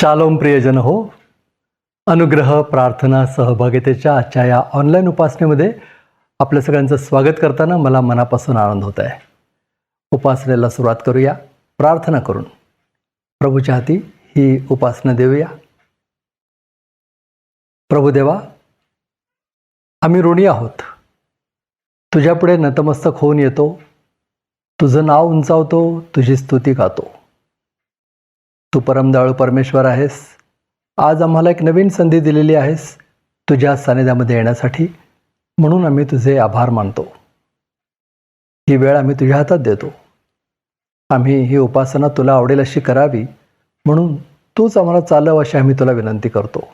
Shalom प्रियजन हो, अनुग्रह प्रार्थना सहभागितेच्या आजच्या या ऑनलाईन उपासनेमध्ये आपल्या सगळ्यांचं स्वागत करताना मला मनापासून आनंद होत आहे. उपासनेला सुरुवात करूया प्रार्थना करून. प्रभूच्या हाती ही उपासना देऊया. प्रभुदेवा, आम्ही ऋणी आहोत. तुझ्यापुढे नतमस्तक होऊन येतो, तुझं नाव उंचावतो, तुझी स्तुती गातो. तू परमदयाळू परमेश्वर आहेस. आज आम्हाला एक नवीन संधी दिलेली आहेस तुझ्या सानिध्यामध्ये येण्यासाठी, म्हणून आम्ही तुझे आभार मानतो. ही वेळ आम्ही तुझ्या हातात देतो. आम्ही ही उपासना तुला आवडेल अशी करावी, म्हणून तूच आम्हाला चालव अशी आम्ही तुला विनंती करतो.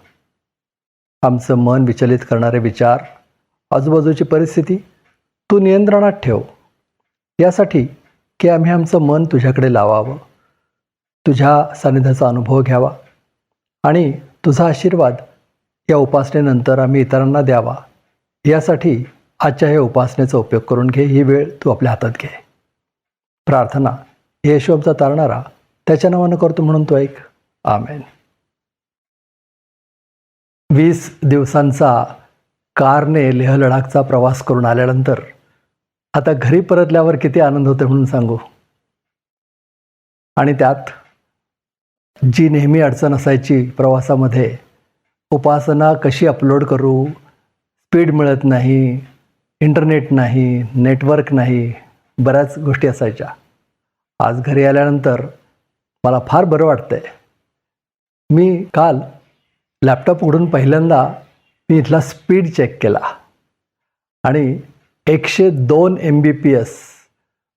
आमचं मन विचलित करणारे विचार, आजूबाजूची परिस्थिती तू नियंत्रणात ठेव, यासाठी की आम्ही आमचं मन तुझ्याकडे लावावं, तुझ्या सानिध्याचा अनुभव घ्यावा आणि तुझा आशीर्वाद या उपासनेनंतर आम्ही इतरांना द्यावा, यासाठी आजच्या या उपासनेचा उपयोग करून घे. ही वेळ तू आपल्या हातात घे. प्रार्थना येशू आमचा तारणारा त्याच्या नावानं करतो, म्हणून तो ऐक. आमेन. 20 दिवसांचा कारने लेह लडाखचा प्रवास करून आल्यानंतर आता घरी परतल्यावर किती आनंद होतो म्हणून सांगू. आणि त्यात जी नेहमी अडचण असायची प्रवासामध्ये, उपासना कशी अपलोड करू, स्पीड मिळत नाही, इंटरनेट नाही, नेटवर्क नाही, बऱ्याच गोष्टी असायच्या. आज घरी आल्यानंतर मला फार बरं वाटतंय. मी काल लॅपटॉप उघडून पहिल्यांदा मी इथला स्पीड चेक केला आणि 102 MBPS,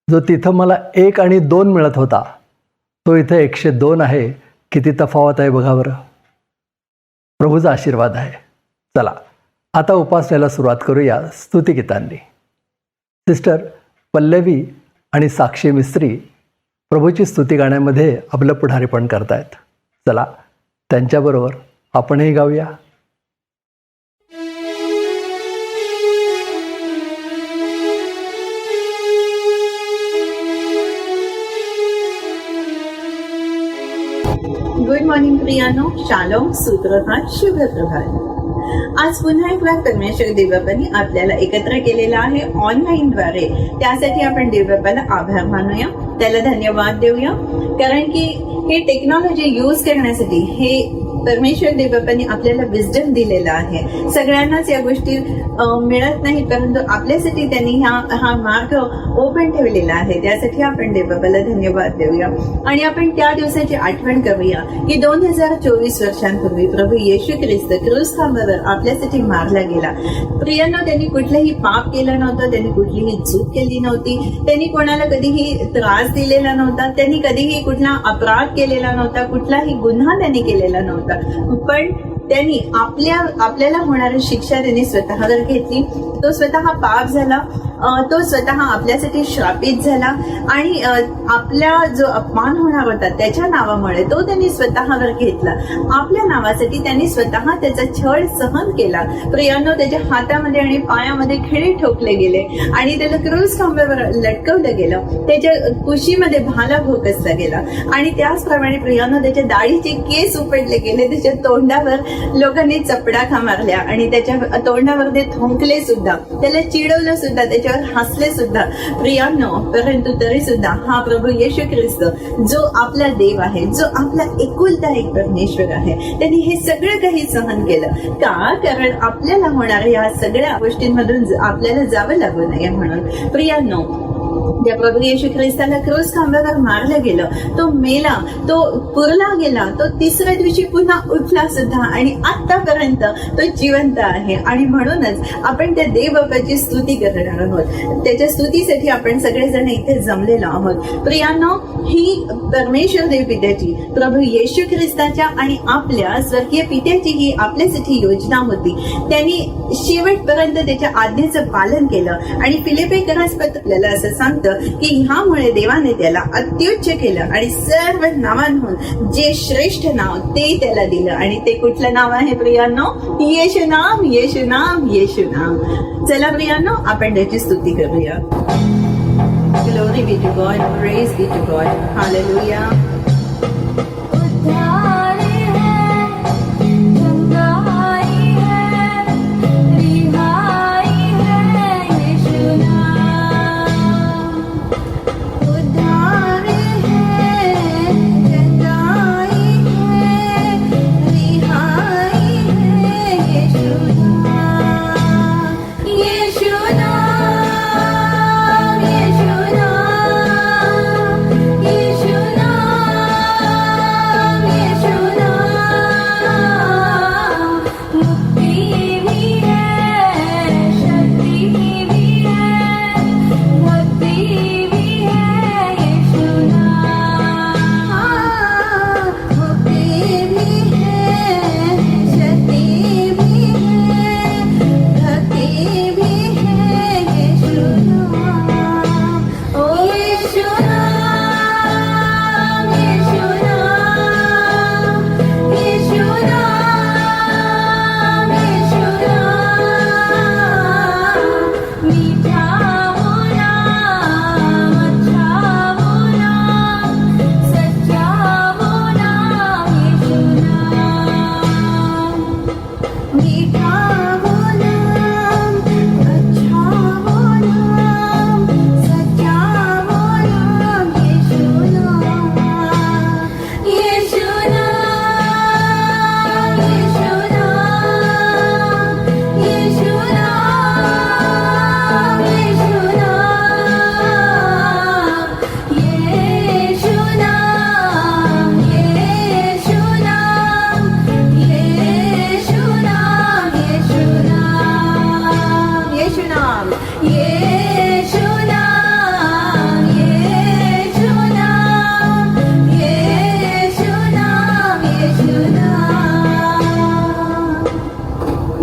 जो तिथं मला 1 आणि 2 मिळत होता, तो इथं 102 आहे. किती तफावत आहे बघा बरं. प्रभूचा आशीर्वाद आहे. चला आता उपासनेला सुरुवात करूया स्तुतिगीतांनी. सिस्टर पल्लवी आणि साक्षी मिस्त्री प्रभूची स्तुती गाण्यामध्ये आपलं पुढारीपण करतायत. चला त्यांच्याबरोबर आपणही गाऊया. गुड मॉर्निंग प्रियानो, शालोम, सुप्रभात, शुभ प्रभात. आज पुन्हा एक वेळा परमेश्वर देवबापांनी आपल्याला एकत्र केलेला आहे ऑनलाईन द्वारे. त्यासाठी आपण देवबापाला आभार मानूया, त्याला धन्यवाद देऊया. कारण की हे टेक्नॉलॉजी यूज करण्यासाठी हे परमेश्वर देवबापांनी आपल्याला विजडम दिलेला आहे. सगळ्यांनाच या गोष्टी मिळत नाही, परंतु आपल्यासाठी त्यांनी हा मार्ग ओपन ठेवलेला आहे. त्यासाठी आपण देवबापाला धन्यवाद देऊया आणि आपण त्या दिवसाची आठवण करूया की 2024 वर्षांपूर्वी प्रभू येशू ख्रिस्त क्रूस खांबावर आपल्यासाठी मारला गेला. प्रियांनो, त्यांनी कुठलंही पाप केलं नव्हतं, त्यांनी कुठलीही चूक केली नव्हती, त्यांनी कोणाला कधीही त्रास दिलेला नव्हता, त्यांनी कधीही कुठला अपराध केलेला नव्हता, कुठलाही गुन्हा त्यांनी केलेला नव्हता. पण त्यांनी आपल्याला होणारी शिक्षा त्यांनी स्वतःवर घेतली. तो स्वतः पाप झाला, तो स्वतः आपल्यासाठी श्रापित झाला आणि आपला जो अपमान होणार होता त्याच्या नावामुळे तो त्यांनी स्वतःवर घेतला. आपल्या नावासाठी त्यांनी स्वतः त्याचा छळ सहन केला. प्रियांनो, त्याच्या हातामध्ये आणि पायामध्ये खिळे ठोकले गेले आणि त्याला क्रूस खांबावर लटकवलं गेलं. त्याच्या कुशीमध्ये भाला भोकसला गेला आणि त्याचप्रमाणे प्रियांनो, त्याच्या दाढीचे केस उपडले गेले, त्याच्या तोंडावर लोकांनी चपडाखा मारल्या आणि त्याच्या तोंडावर ते थुंकले सुद्धा, त्याला चिडवलं सुद्धा, त्याच्यावर हसले सुद्धा. प्रियांनो, परंतु तरी सुद्धा हा प्रभू येशू ख्रिस्त जो आपला देव आहे, जो आपला एकुलता एक परमेश्वर आहे, त्यांनी हे सगळं काही सहन केलं. का? कारण आपल्याला होणाऱ्या या सगळ्या गोष्टींमधून आपल्याला जावं लागू नये म्हणून. प्रियांनो, त्या प्रभू येशू ख्रिस्ताला क्रूस खांबावर मारलं गेलं, तो मेला, तो पुरला गेला, तो तिसऱ्या दिवशी पुन्हा उठला सुद्धा आणि आतापर्यंत तो जिवंत आहे. आणि म्हणूनच आपण त्या देवबापाची स्तुती करणार आहोत. त्याच्या स्तुतीसाठी आपण सगळेजण इथे जमलेलो आहोत. प्रियांनो, ही परमेश्वर देव पित्याची, प्रभू येशू ख्रिस्ताच्या आणि आपल्या स्वर्गीय पित्याची ही आपल्यासाठी योजना होती. त्यांनी शेवटपर्यंत त्याच्या आज्ञेचं पालन केलं आणि फिलिप्पीकरास पत्र आपल्याला असं सांगतं की ह्यामुळे देवाने त्याला अत्युच्च केलं आणि सर्व नावांहून जे श्रेष्ठ नाव ते त्याला दिलं. आणि ते कुठलं नाव आहे प्रियांनो? येशू नाम, येशू नाम, येशू नाम. चला प्रियांनो, आपण त्याची स्तुती करूया. Glory be to God, praise be to God, hallelujah. उद्धार है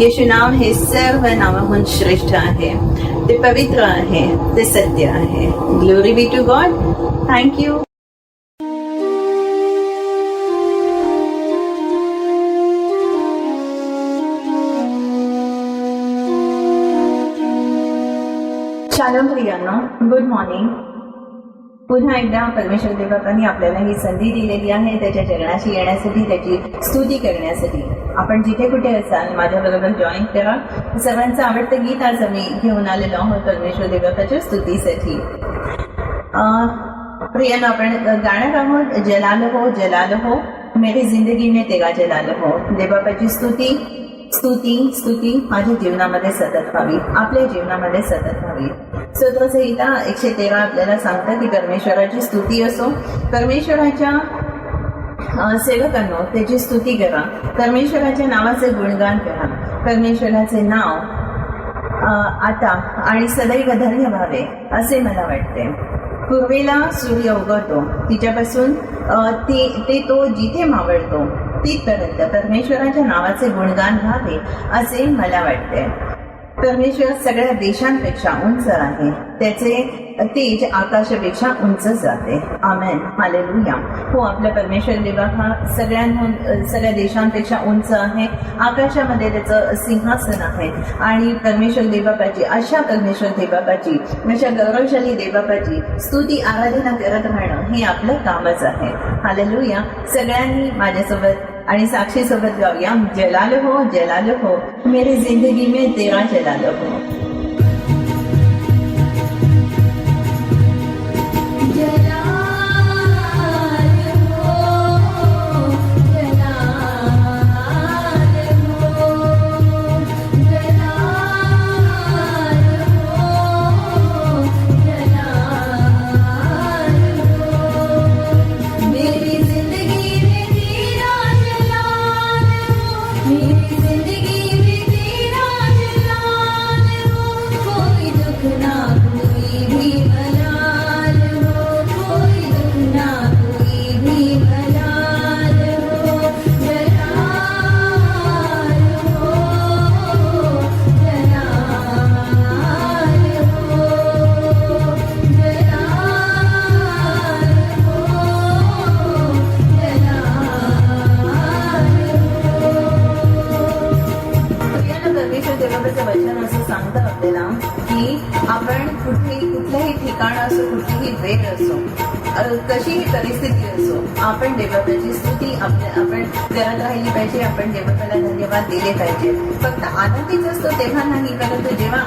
येशू नाम हे सर्व नामाहून श्रेष्ठ आहे, ते पवित्र आहे, ते सत्य आहे. Glory be to God. Thank you. शालोम प्रियांनो, गुड मॉर्निंग. पुन्हा एकदा परमेश्वर देवबापांनी आपल्याला ही संधी दिलेली आहे त्याच्या जगण्याशी येण्यासाठी, त्याची स्तुती करण्यासाठी. आपण जिथे कुठे असाल माझ्याबरोबर जॉईन करा. सर्वांचं आवडतं गीत आज आम्ही घेऊन आलेलो आहोत परमेश्वर देवबापाच्या स्तुतीसाठी. प्रियांनो, आपण गाणं आहोत जलाल हो जलाल हो, मेरी जिंदगी में तेरा जलाल हो. देवबापाची स्तुती स्तुती स्तुती माझ्या जीवनामध्ये सतत व्हावी, आपल्या जीवनामध्ये सतत व्हावी. स्तोत्रसंहिता 113 आपल्याला सांगतं की परमेश्वराची स्तुती असो, परमेश्वराच्या सेवकांनो त्याची स्तुती करा, परमेश्वराच्या नावाचे गुणगान करा. परमेश्वराचे नाव आता आणि सदैव धन्य व्हावे असे मला वाटते. पूर्वेला सूर्य उगवतो, तिच्यापासून ते तो जिथे मावळतो तिथपर्यंत परमेश्वराच्या नावाचे गुणगान व्हावे असे मला वाटते. परमेश्वर सगळ्या देशांपेक्षा उंच आहे, त्याचे तेज आकाशापेक्षा उंच जाते. आमेन, हालेलुया. हो, आपला परमेश्वर देवा हा सगळ्या देशांपेक्षा उंच आहे. आकाशामध्ये त्याचं सिंहासन आहे आणि परमेश्वर देवबापाची, अशा परमेश्वर देवबापाची, अशा गौरवशाली देवबापाची स्तुती आराधना करत राहणं हे आपलं कामच आहे. हालेलुया. सगळ्यांनी माझ्यासोबत आणि साक्षी सोबत गाऊया जलाल हो जलाल हो, मेरी जिंदगी में तेरा जलाल हो. वचन असं सांगतं आपल्याला की आपण कुठल्याही ठिकाण असो, कुठलीही वेळ असो, कशीही परिस्थिती असो, आपण देवबापाची स्तुती आपण करत राहिली पाहिजे. आपण देवबापाला धन्यवाद दिले पाहिजे. फक्त आनंदीच असतो तेव्हा नाही, परंतु जेव्हा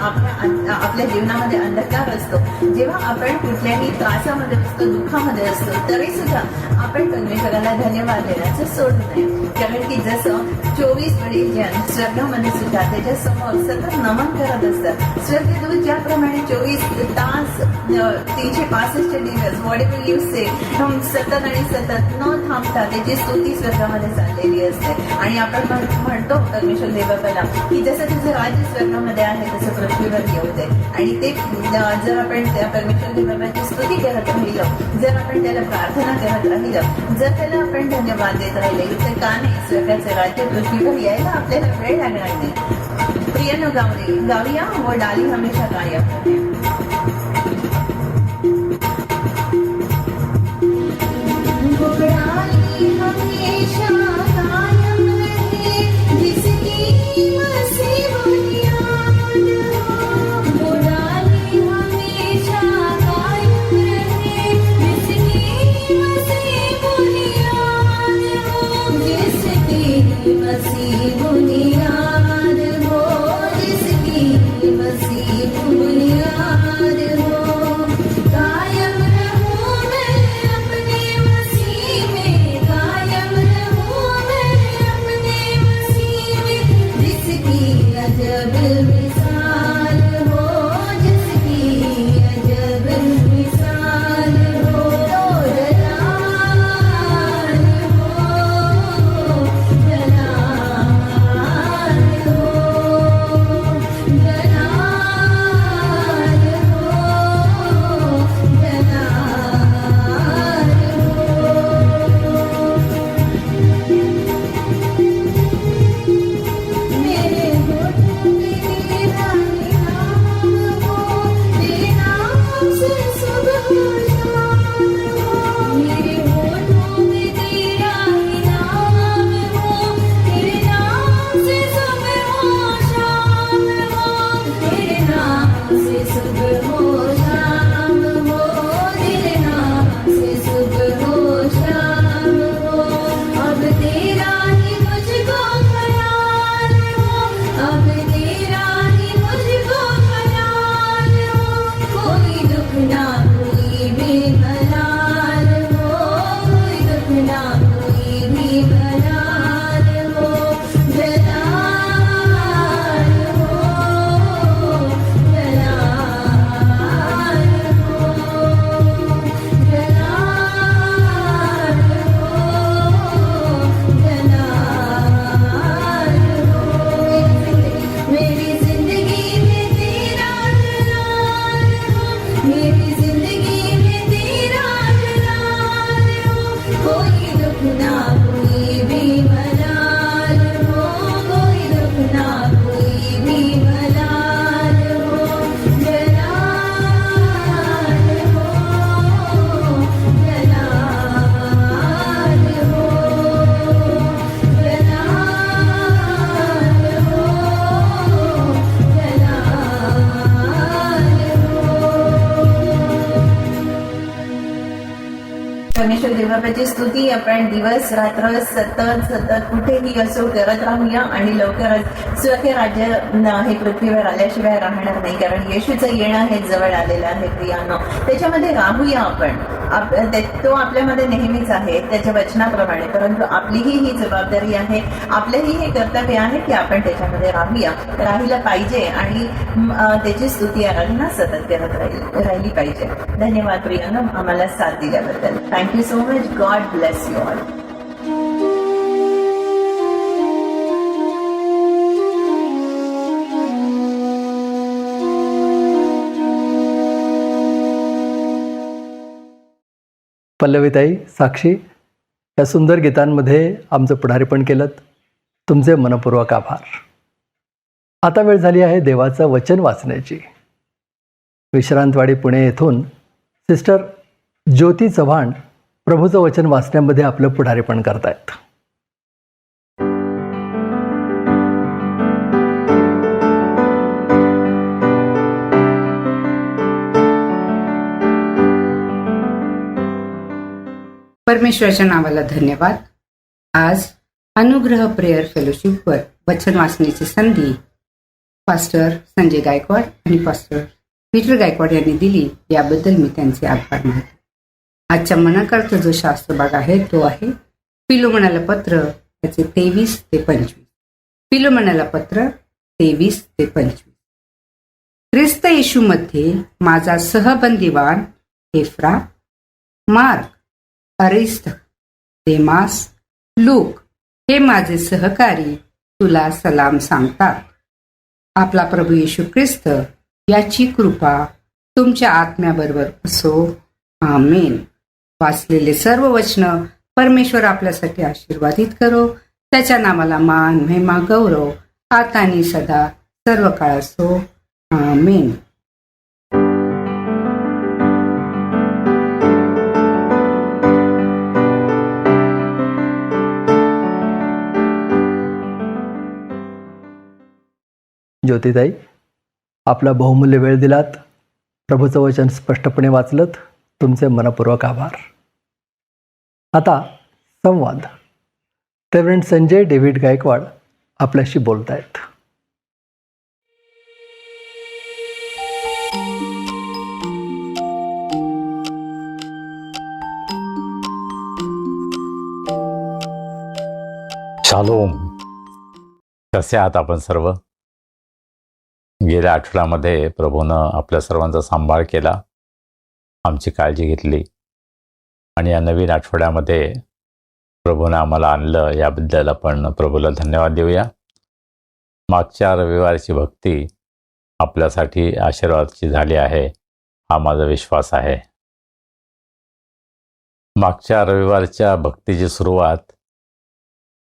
आपल्या जीवनामध्ये अंधकार असतो, जेव्हा आपण कुठल्याही त्रासामध्ये असतो, दुःखामध्ये असतो, तरी सुद्धा आपण परमेश्वराला धन्यवाद देण्याचं सोडू नये. कारण की जसं 24 वडील जन स्वर्गामध्ये सुद्धा त्याच्या समोर सतत नमन करत असतात, स्वर्गदूत ज्याप्रमाणे 24 तास 365 दिवस वॉटेवर यू से सतत आणि सतत न थांबता त्याची स्तुती स्वर्गामध्ये चाललेली असते. आणि आपण म्हणतो परमेश्वर देवबापाला की जसं तुझं राज्य स्वर्गामध्ये आहे तसं पृथ्वीवर येऊ दे. आणि ते जर आपण त्या परमेश्वर देवबापाची स्तुती करत राहिलो, जर आपण त्याला प्रार्थना करत राहिलो, जर त्याला आपण धन्यवाद देत राहिले, तर का नाही स्वर्गाचं राज्य पृथ्वीवर यायला आपल्याला वेळ लागणार नाही. प्रियनो, गाऊया वो डाली हमेशा कायम रहे. बुनियाद अजब मिसाल हो जिसकी अजब मिसाल हो जलाल हो जलाल हो जलाल हो जलाल मेरे होठों पे तेरा नाम हो तेरे नाम से सुबह शाम हो मेरे होठों पे तेरा नाम हो तेरे नाम से सुबह शाम हो तेरे नाम से सुबह शाम हो तेरे नाम से सुबह शाम हो अब तेरा ही मुझको ख्याल हो अब तेरा ही मुझको ख्याल हो कोई दुख ना कोई बेमलाल हो कोई दुख ना कोई बेमलाल हो जलाल हो जलाल हो जलाल हो मेरी जिंदगी में तेरा जलाल हो मेरी जिंदगी में तेरा जलाल हो कोई दुख ना कोई बेमलाल हो कोई दुख ना कोई बेमलाल हो जलाल हो जलाल हो जलाल हो परमेश्वर देवाची स्तुती आपण दिवस रात्र सतत सतत कुठेही असो करत राहूया आणि लवकरच स्वके राज्य हे पृथ्वीवर आल्याशिवाय राहणार नाही, कारण येशूचं येणं हे जवळ आलेलं आहे प्रियानो. त्याच्यामध्ये राहूया आपण. तो आपल्यामध्ये नेहमीच आहे त्याच्या वचनाप्रमाणे, परंतु आपलीही ही जबाबदारी आहे, आपलंही हे कर्तव्य आहे की आपण त्याच्यामध्ये राहिलं पाहिजे आणि त्याची स्तुती आराधना सतत करत राहिली पाहिजे. धन्यवाद प्रियानो आम्हाला साथ दिल्याबद्दल. Thank you so much. God bless you all. पल्लवीताई, साक्षी, या सुंदर गीतांमध्ये आमचं पुढारीपण केलं, तुमचे मनपूर्वक आभार. आता वेळ झाली आहे देवाचं वचन वाचण्याची. विश्रांतवाडी पुणे येथून सिस्टर ज्योती चव्हाण प्रभूचं वचन वाचण्यामध्ये आपलं पुढारीपण करतायत. परमेश्वराच्या नावाला धन्यवाद. आज अनुग्रह प्रेयर फेलोशिपवर वचन वाचण्याची संधी पास्टर संजय गायकवाड आणि पास्टर पीटर गायकवाड यांनी दिली, याबद्दल मी त्यांचे आभार मानते. आजच्या मनाकरता जो शास्त्र भाग आहे तो आहे फिलोमनाला पत्र त्याचे 23 ते 25. फिलोमनाला पत्र 23 ते 25. ख्रिस्त येशूमध्ये माझा सहबंदीवान एफ्रा, मार्क, अरिस्त, देमास, लूक हे माझे सहकारी तुला सलाम सांगतात. आपला प्रभू येशू ख्रिस्त याची कृपा तुमच्या आत्म्याबरोबर असो. आमेन. वाचलेले सर्व वचन परमेश्वर आपल्यासाठी आशीर्वादित करो. त्याच्या नावाला मान, महिमा, गौरव आता आणि सदा सर्व काळ असो. आमेन. ज्योतिताई, आपला बहुमूल्य वेळ दिलात, प्रभूचं वचन स्पष्टपणे वाचलत, तुमचे मनपूर्वक आभार. आता संवाद. रेव्हरंड संजय डेव्हिड गायकवाड आपल्याशी बोलतायत. शालोम. कसे आहात आपण सर्व? गेल्या आठवड्यामध्ये प्रभूनं आपल्या सर्वांचा सांभाळ केला, आमची काळजी घेतली आणि या नवीन आठवड्यामध्ये प्रभूनं आम्हाला आणलं, याबद्दल आपण प्रभूला धन्यवाद देऊया. मागच्या रविवारची भक्ती आपल्यासाठी आशीर्वादाची झाली आहे, हा माझा विश्वास आहे. मागच्या रविवारच्या भक्तीची सुरुवात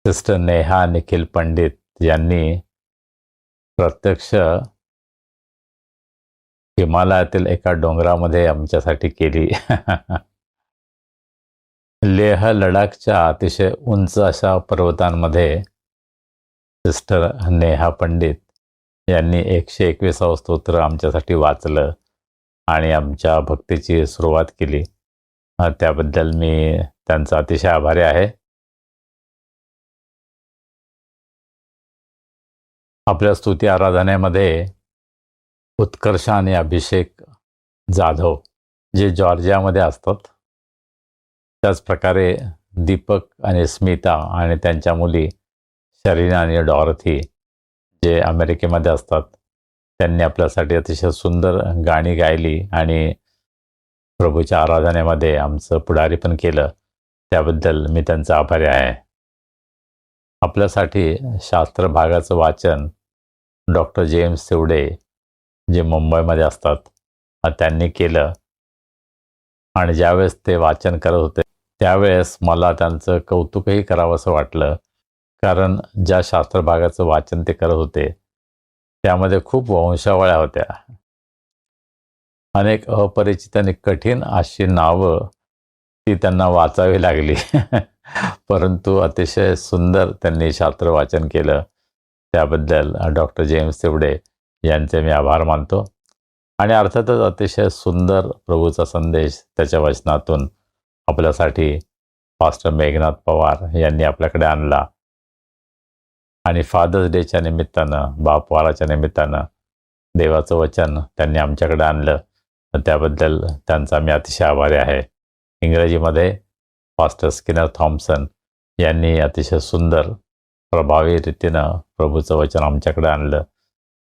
सिस्टर नेहा निखिल पंडित यांनी प्रत्यक्ष हिमालयातील एका डोंगरामध्ये आमच्यासाठी केली. लेह लडाखच्या अतिशय उंच अशा पर्वतांमध्ये सिस्टर नेहा पंडित यांनी 121 स्तोत्र आमच्यासाठी वाचलं आणि आमच्या भक्तीची सुरुवात केली. त्याबद्दल मी त्यांचा अतिशय आभारी आहे. आपल्या स्तुती आराधनेमध्ये उत्कर्ष आणि अभिषेक जाधव जे जॉर्जियामध्ये असतात, त्याचप्रकारे दीपक आणि स्मिता आणि त्यांच्या मुली शरीना आणि डॉरथी जे अमेरिकेमध्ये असतात, त्यांनी आपल्यासाठी अतिशय सुंदर गाणी गायली आणि प्रभूच्या आराधनेमध्ये आमचं पुढारी पण केलं. त्याबद्दल मी त्यांचा आभारी आहे. आपल्यासाठी शास्त्र भागाचं वाचन डॉक्टर जेम्स तिवडे जे मुंबईमध्ये असतात, त्यांनी केलं आणि ज्यावेळेस ते वाचन करत होते त्यावेळेस मला त्यांचं कौतुकही करावंसं वाटलं, कारण ज्या शास्त्र भागाचं वाचन ते करत होते त्यामध्ये खूप वंशावळ्या होत्या. अनेक अपरिचित आणि कठीण अशी नावं ती त्यांना वाचावी लागली. परंतु अतिशय सुंदर त्यांनी शास्त्र वाचन केलं. त्याबद्दल डॉक्टर जेम्स तिवडे यांचे मी आभार मानतो. आणि अर्थातच अतिशय सुंदर प्रभूचा संदेश त्याच्या वचनातून आपल्यासाठी पास्टर मेघनाथ पवार यांनी आपल्याकडे आणला. आणि फादर्स डेच्या निमित्तानं, बापवाराच्या निमित्तानं देवाचं वचन त्यांनी आमच्याकडे आणलं. त्याबद्दल त्यांचा मी अतिशय आभारी आहे. इंग्रजीमध्ये पास्टर स्किनर थॉम्सन यांनी अतिशय सुंदर प्रभावी रीतीनं प्रभूचं वचन आमच्याकडे आणलं.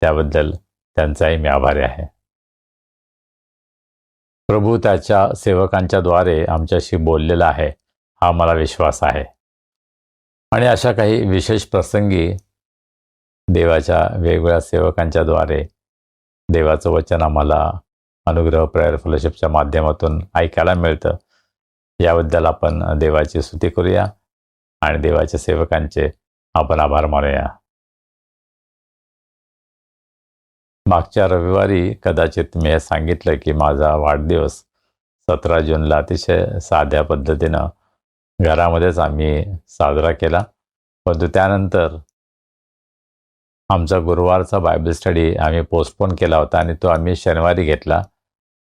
त्याबद्दल त्यांचाही मी आभारी आहे. प्रभू त्याच्या सेवकांच्याद्वारे आमच्याशी बोललेला आहे, हा मला विश्वास आहे. आणि अशा काही विशेष प्रसंगी देवाच्या वेगवेगळ्या सेवकांच्याद्वारे देवाचं वचन आम्हाला अनुग्रह प्रेयर फेलोशिपच्या माध्यमातून ऐकायला मिळतं. याबद्दल आपण देवाची स्तुती करूया आणि देवाच्या सेवकांचे आपण आभार मानूया. मागच्या रविवारी कदाचित मी हे सांगितलं की माझा वाढदिवस 17 जूनला अतिशय साध्या पद्धतीनं घरामध्येच आम्ही साजरा केला. परंतु त्यानंतर आमचा गुरुवारचा बायबल स्टडी आम्ही पोस्टपोन केला होता आणि तो आम्ही शनिवारी घेतला.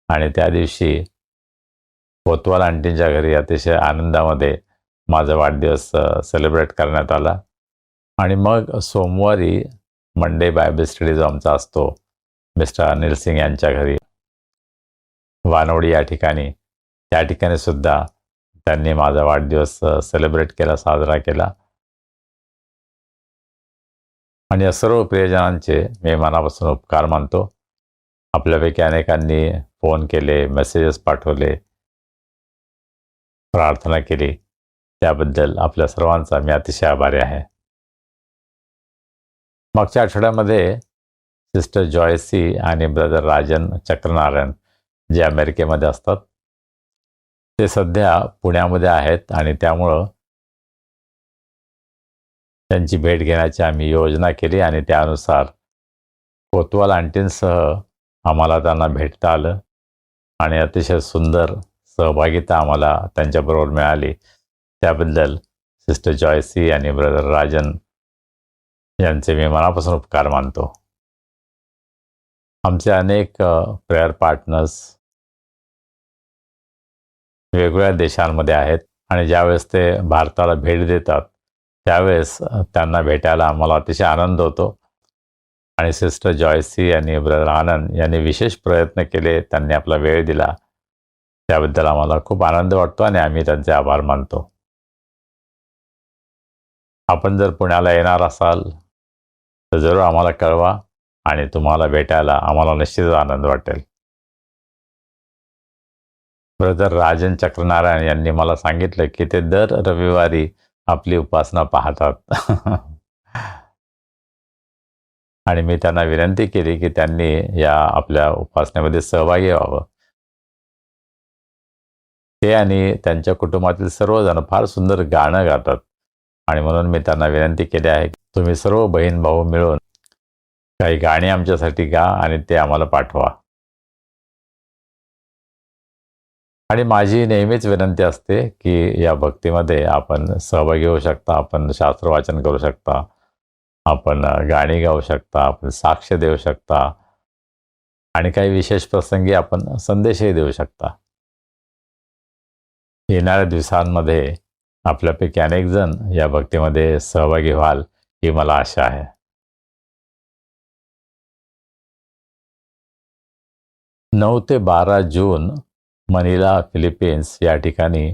आणि त्या दिवशी कोतवाल आंटींच्या घरी अतिशय आनंदामध्ये माझा वाढदिवस सेलिब्रेट करण्यात आला. आणि मग सोमवारी मंडे बायबल स्टडी जो आमचा असतो मिस्टर अनिल सिंग यांच्या घरी वानवडी या ठिकाणी, त्या ठिकाणी सुद्धा त्यांनी माझा वाढदिवस सेलिब्रेट केला, साजरा केला. आणि या सर्व प्रियजनांचे मी मनापासून उपकार मानतो. आपल्यापैकी अनेकांनी फोन केले, मेसेजेस पाठवले, प्रार्थना केली. त्याबद्दल आपल्या सर्वांचा मी अतिशय आभारी आहे. मागच्या आठवड्यामध्ये सिस्टर जॉयसी आणि ब्रदर राजन चक्रनारायण जे अमेरिकेमध्ये असतात, ते सध्या पुण्यामध्ये आहेत आणि त्यामुळं त्यांची भेट घेण्याची आम्ही योजना केली. आणि त्यानुसार कोतवाल आंटींसह आम्हाला त्यांना भेटता आलं आणि अतिशय सुंदर सहभागिता आम्हाला त्यांच्याबरोबर मिळाली. त्याबद्दल सिस्टर जॉयसी आणि ब्रदर राजन यांचे मी मनापासून उपकार मानतो. आमचे अनेक प्रेयर पार्टनर्स वेगवेगळ्या देशांमध्ये आहेत आणि ज्यावेळेस ते भारताला भेट देतात त्यावेळेस त्यांना भेटायला आम्हाला अतिशय आनंद होतो. आणि सिस्टर जॉयसी आणि ब्रदर आनंद यांनी विशेष प्रयत्न केले, त्यांनी आपला वेळ दिला. त्याबद्दल आम्हाला खूप आनंद वाटतो आणि आम्ही त्यांचे आभार मानतो. आपण जर पुण्याला येणार असाल तर जरूर आम्हाला कळवा आणि तुम्हाला भेटायला आम्हाला निश्चितच आनंद वाटेल. ब्रदर राजन चक्रनारायण यांनी मला सांगितलं की ते दर रविवारी आपली उपासना पाहतात. आणि मी त्यांना विनंती केली की त्यांनी या आपल्या उपासनेमध्ये सहभागी व्हावं. ते आणि त्यांच्या कुटुंबातील सर्वजण फार सुंदर गाणं गातात आणि म्हणून मी त्यांना विनंती केली आहे की तुम्ही सर्व बहीण भाऊ मिळून काही गाणी आमच्यासाठी गा आणि ते आम्हाला पाठवा. आणि माझी नेहमीच विनंती असते की या भक्तीमध्ये आपण सहभागी होऊ शकता, आपण शास्त्र वाचन करू शकता, आपण गाणी गाऊ शकता, आपण साक्ष देऊ शकता आणि काही विशेष प्रसंगी आपण संदेशही देऊ शकता. येणाऱ्या दिवसांमध्ये आपल्यापैकी अनेक जण या भक्तीमध्ये सहभागी व्हाल ही मला आशा आहे. 9 ते 12 जून मनिला, फिलिपिन्स या ठिकाणी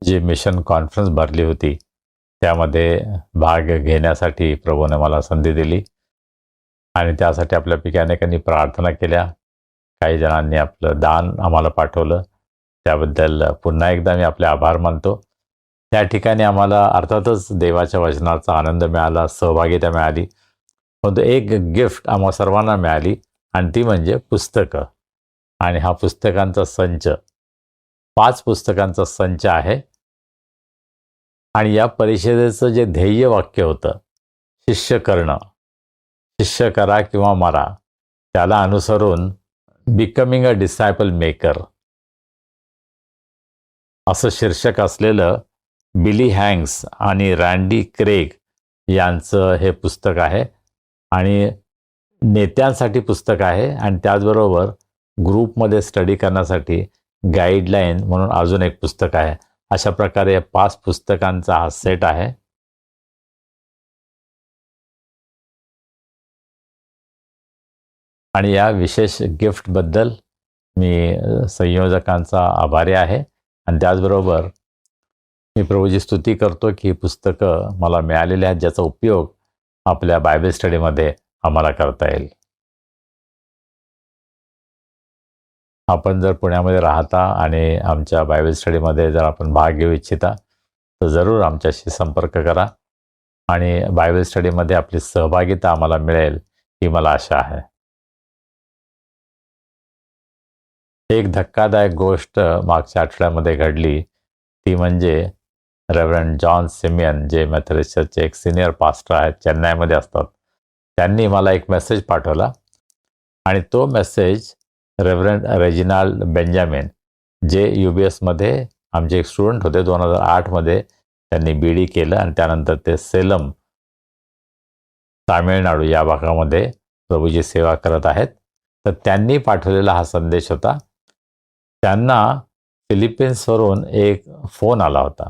जी मिशन कॉन्फरन्स भरली होती त्यामध्ये भाग घेण्यासाठी प्रभूने मला संधी दिली आणि त्यासाठी आपल्यापैकी अनेकांनी प्रार्थना केल्या. काही जणांनी आपलं दान आम्हाला पाठवलं, त्याबद्दल पुन्हा एकदा मी आपले आभार मानतो. त्या ठिकाणी आम्हाला अर्थातच देवाच्या वचनाचा आनंद मिळाला, सहभागिता मिळाली, परंतु एक गिफ्ट आम्हा सर्वांना मिळाली आणि ती म्हणजे पुस्तकं. आणि हा पुस्तकांचा संच 5 पुस्तकांचा संच आहे. आणि या परिषदेचं जे ध्येय वाक्य होतं, शिष्य करणं, शिष्य करा किंवा मरा, त्याला अनुसरून बिकमिंग अ डिसायपल मेकर असं शीर्षक असलेलं बिली हँक्स आणि रँडी क्रेग यांचं हे पुस्तक आहे. आणि नेत्यांसाठी पुस्तक आहे आणि त्याचबरोबर ग्रुपमध्ये स्टडी करण्यासाठी गाईडलाईन म्हणून अजून एक पुस्तक आहे. अशा प्रकारे 5 पुस्तकांचा हा सेट आहे. आणि या विशेष गिफ्टबद्दल मी संयोजकांचा आभारी आहे आणि त्याचबरोबर मी प्रभूची स्तुती करतो की ही पुस्तकं मला मिळालेली आहेत, ज्याचा उपयोग आपल्या बायबल स्टडीमध्ये आम्हाला करता येईल. आपण जर पुण्यामध्ये राहता आणि आमच्या बायबल स्टडीमध्ये जर आपण भाग घेऊ इच्छिता तर जरूर आमच्याशी संपर्क करा आणि बायबल स्टडीमध्ये आपली सहभागिता आम्हाला मिळेल ही मला आशा आहे. एक धक्कादायक गोष्ट मागच्या आठवड्यामध्ये घडली, ती म्हणजे रेव्हरंड जॉन सिमियन, जे मेथोडिस्ट चर्चचे एक सिनियर पास्टर आहेत, चेन्नईमध्ये असतात. त्यांनी मला एक मेसेज पाठवला आणि तो मेसेज रेव्हरंड रेजिनाल्ड बेंजामिन, जे UBSमध्ये आमचे एक स्टुडंट होते, 2008मध्ये त्यांनी BD केलं आणि त्यानंतर ते सेलम, तामिळनाडू या भागामध्ये प्रभूची सेवा करत आहेत. तर त्यांनी पाठवलेला हा संदेश होता. त्यांना फिलिपिन्सवरून एक फोन आला होता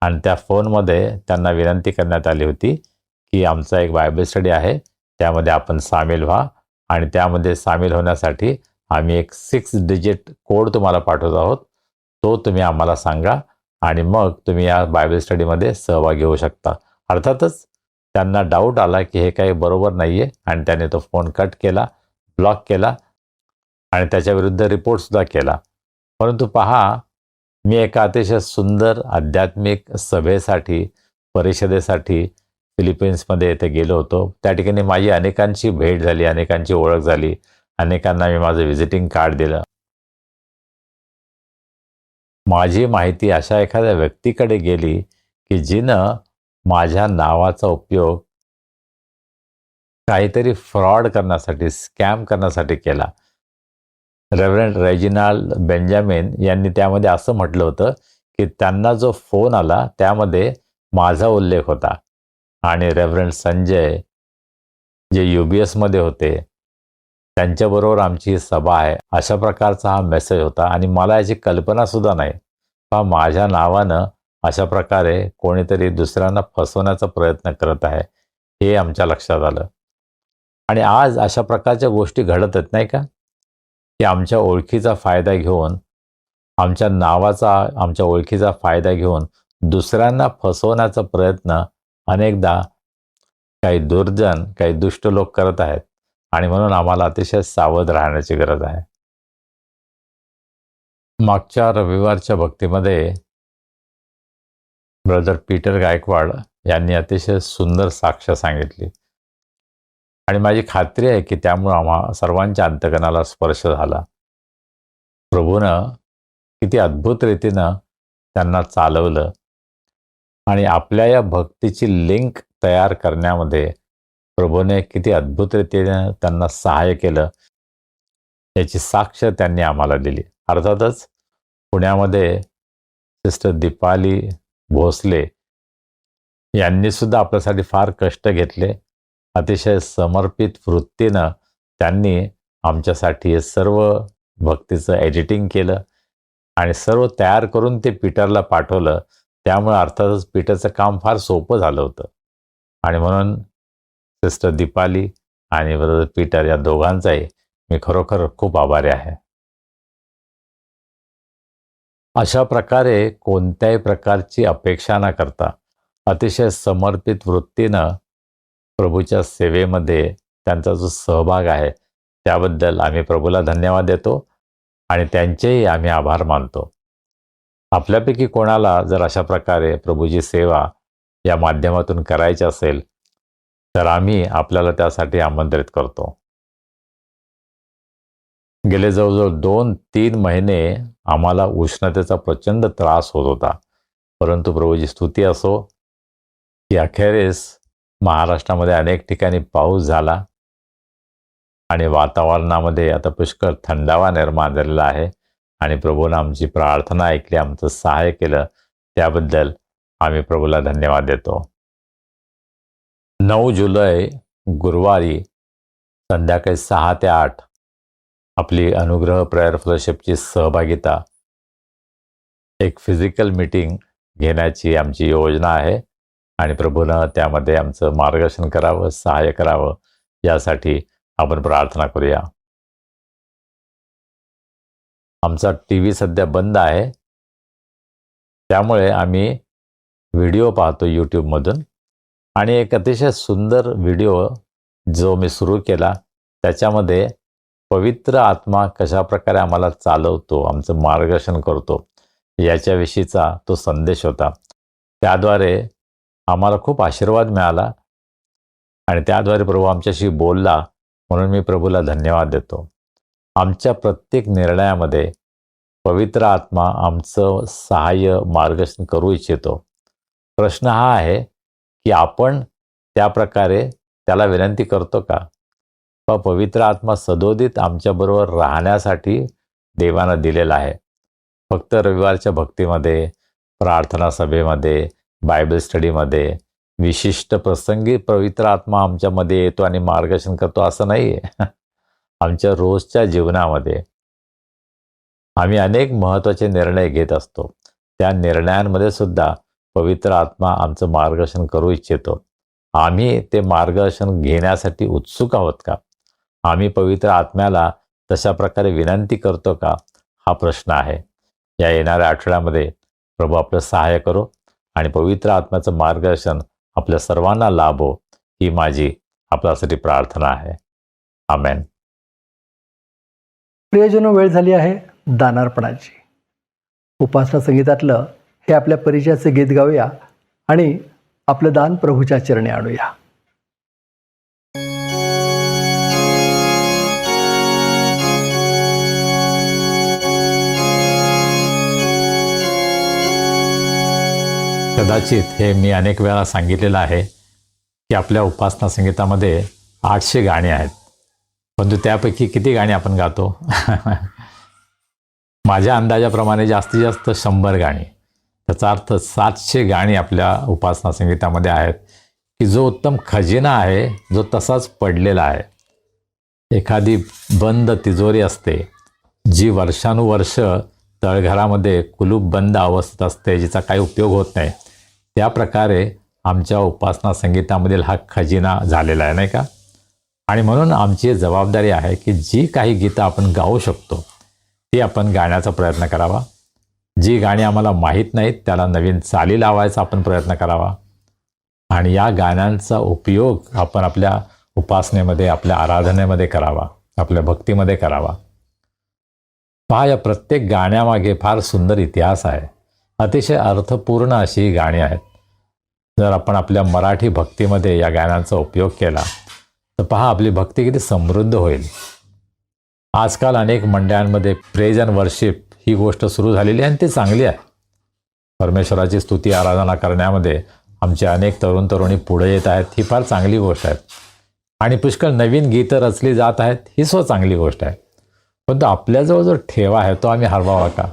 आणि त्या फोनमध्ये त्यांना विनंती करण्यात आली होती की आमचा एक बायबल स्टडी आहे, त्यामध्ये आपण सामील व्हा आणि त्यामध्ये सामील होण्यासाठी आम्ही एक 6 डिजिट कोड तुम्हाला पाठवत आहोत, तो तुम्ही आम्हाला सांगा आणि मग तुम्ही या बायबल स्टडीमध्ये सहभागी होऊ शकता. अर्थातच त्यांना डाऊट आला की हे काही बरोबर नाही आहे आणि त्याने तो फोन कट केला, ब्लॉक केला आणि त्याच्याविरुद्ध रिपोर्टसुद्धा केला. परंतु पहा, मी एका अतिशय सुंदर आध्यात्मिक सभेसाठी, परिषदेसाठी फिलिपिन्समध्ये येथे गेलो होतो. त्या ठिकाणी माझी अनेकांची भेट झाली, अनेकांची ओळख झाली, अनेकांना मी माझं व्हिजिटिंग कार्ड दिलं. माझी माहिती अशा एखाद्या व्यक्तीकडे गेली की जिनं माझ्या नावाचा उपयोग काहीतरी फ्रॉड करण्यासाठी, स्कॅम करण्यासाठी केला. रेव्हरंड रेजिनाल्ड बेंजामिन यांनी त्यामध्ये असं म्हटलं होतं की त्यांना जो फोन आला त्यामध्ये माझा उल्लेख होता आणि रेव्हरंड संजय, जे UBSमध्ये होते, त्यांच्याबरोबर आमची ही सभा आहे, अशा प्रकारचा हा मेसेज होता. आणि मला याची कल्पनासुद्धा नाही का माझ्या नावानं अशा प्रकारे कोणीतरी दुसऱ्यांना फसवण्याचा प्रयत्न करत आहे, हे आमच्या लक्षात आलं. आणि आज अशा प्रकारच्या गोष्टी घडत आहेत नाही का, की आमच्या ओळखीचा फायदा घेऊन, आमच्या नावाचा, आमच्या ओळखीचा फायदा घेऊन दुसऱ्यांना फसवण्याचा प्रयत्न अनेकदा काही दुर्जन, काही दुष्ट लोक करत आहेत. आणि म्हणून आम्हाला अतिशय सावध राहण्याची गरज आहे. मागच्या रविवारच्या भक्तीमध्ये ब्रदर पीटर गायकवाड यांनी अतिशय सुंदर साक्ष सांगितली आणि माझी खात्री आहे की त्यामुळे आम्हा सर्वांच्या अंतकणाला स्पर्श झाला. प्रभूनं किती अद्भुत रीतीनं त्यांना चालवलं आणि आपल्या या भक्तीची लिंक तयार करण्यामध्ये प्रभूने किती अद्भुत रीतीने त्यांना सहाय्य केलं याची साक्ष त्यांनी आम्हाला दिली. अर्थातच पुण्यामध्ये सिस्टर दीपाली भोसले यांनी सुद्धा आपल्यासाठी फार कष्ट घेतले. अतिशय समर्पित वृत्तीनं त्यांनी आमच्यासाठी हे सर्व भक्तीचं एडिटिंग केलं आणि सर्व तयार करून ते पीटरला पाठवलं. त्यामुळे अर्थातच पीटरचं काम फार सोपं झालं होतं आणि म्हणून सिस्टर दीपाली आणि ब्रदर पीटर या दोघांचाही मी खरोखर खूप आभारी आहे. अशा प्रकारे कोणत्याही प्रकारची अपेक्षा न करता अतिशय समर्पित वृत्तीनं प्रभूच्या सेवेमध्ये त्यांचा जो सहभाग आहे त्याबद्दल आम्ही प्रभूला धन्यवाद देतो आणि त्यांचेही आम्ही आभार मानतो. आपल्यापैकी कोणाला जर अशा प्रकारे प्रभूची सेवा या माध्यमातून करायची असेल तर आम्ही आपल्याला त्यासाठी आमंत्रित करतो. गेले जवळजवळ 2-3 महिने आम्हाला उष्णतेचा प्रचंड त्रास होत होता, परंतु प्रभूची स्तुती असो की अखेरीस महाराष्ट्रामध्ये अनेक ठिकाणी पाऊस झाला आणि वातावरणामध्ये आता पुष्कळ थंडावा निर्माण झालेला आहे आणि प्रभूनं आमची प्रार्थना ऐकली, आमचं सहाय्य केलं, त्याबद्दल आम्ही प्रभूला धन्यवाद देतो. 9 जुलै गुरुवारी संध्याकाळी 6 ते 8 आपली अनुग्रह प्रेयर फेलोशिपची सहभागिता एक फिजिकल मीटिंग घेण्याची आमची योजना आहे आणि प्रभूनं त्यामध्ये आमचं मार्गदर्शन करावं, सहाय्य करावं यासाठी आपण प्रार्थना करूया. आमचा TV सध्या बंद आहे, त्यामुळे आम्ही व्हिडिओ पाहतो यूट्यूबमधून आणि एक अतिशय सुंदर व्हिडिओ जो मी सुरू केला त्याच्यामध्ये पवित्र आत्मा कशा प्रकारे आम्हाला चालवतो, आमचं मार्गदर्शन करतो याच्याविषयीचा तो संदेश होता. त्याद्वारे आम्हाला खूप आशीर्वाद मिळाला आणि त्याद्वारे प्रभू आमच्याशी बोलला, म्हणून मी प्रभूला धन्यवाद देतो. आमच्या प्रत्येक निर्णयामध्ये पवित्र आत्मा आमचं सहाय्य मार्गदर्शन करू इच्छितो. प्रश्न हा आहे की आपण त्या प्रकारे त्याला विनंती करतो का? पवित्र आत्मा सदोदित आमच्याबरोबर राहण्यासाठी देवानं दिलेला आहे. फक्त रविवारच्या भक्तीमध्ये, प्रार्थना सभेमध्ये, बायबल स्टडीमध्ये विशिष्ट प्रसंगी पवित्र आत्मा आमच्यामध्ये येतो आणि मार्गदर्शन करतो असं नाही आहे. आमच्या रोजच्या जीवनामध्ये आम्ही अनेक महत्त्वाचे निर्णय घेत असतो. त्या निर्णयांमध्ये सुद्धा पवित्र आत्मा आमचं मार्गदर्शन करू इच्छितो. आम्ही ते मार्गदर्शन घेण्यासाठी उत्सुक आहोत का? आम्ही पवित्र आत्म्याला तशा प्रकारे विनंती करतो का? हा प्रश्न आहे. या येणाऱ्या आठवड्यामध्ये प्रभू आपलं सहाय्य करो आणि पवित्र आत्म्याचं मार्गदर्शन आपल्या सर्वांना लाभो, ही माझी आपल्यासाठी प्रार्थना आहे. आमेन. प्रियजनो, वेळ झाली आहे दानार्पणाची. उपासना संगीतातलं हे आपल्या परिचयाचे गीत गाऊया आणि आपलं दान प्रभूच्या चरणी आणूया. कदाचित हे मी अनेक वेळा सांगितलेलं आहे की आपल्या उपासना संगीतामध्ये 800 गाणी आहेत, परंतु त्यापैकी किती गाणी आपण गातो? माझ्या अंदाजाप्रमाणे जास्तीत जास्त 100 गाणी. त्याचा अर्थ 700 गाणी आपल्या उपासना संगीतामध्ये आहेत की जो उत्तम खजिना आहे, जो तसाच पडलेला आहे. एखादी बंद तिजोरी असते जी वर्षानुवर्ष तळघरामध्ये कुलूप बंद अवस्थेत असते, जिचा काही उपयोग होत नाही. त्या प्रकारे आमच्या उपासना संगीतामधील हा खजिना झालेला आहे, नाही का? आणि म्हणून आमची जबाबदारी आहे की जी काही गीतं आपण गाऊ शकतो ती आपण गाण्याचा प्रयत्न करावा. जी गाणी आम्हाला माहीत नाहीत त्याला नवीन चाली लावायचा आपण प्रयत्न करावा आणि या गाण्यांचा उपयोग आपण आपल्या उपासनेमध्ये, आपल्या आराधनेमध्ये करावा, आपल्या भक्तीमध्ये करावा. पहा, या प्रत्येक गाण्यामागे फार सुंदर इतिहास आहे. अतिशय अर्थपूर्ण अशी ही गाणी आहेत. जर आपण आपल्या मराठी भक्तीमध्ये या गाण्यांचा उपयोग केला तर पहा, आपली भक्ती किती समृद्ध होईल. आजकाल अनेक मंडळांमध्ये प्रेज अँड वर्शिप ही गोष्ट सुरू झालेली आहे आणि ती चांगली आहे. परमेश्वराची स्तुती आराधना करण्यामध्ये आमचे अनेक तरुण तरुणी पुढे येत आहेत, ही फार चांगली गोष्ट आहे. आणि पुष्कळ नवीन गीतं रचली जात आहेत, ही सुद्धा चांगली गोष्ट आहे. परंतु आपल्याजवळ जो ठेवा आहे तो आम्ही हरवावा का?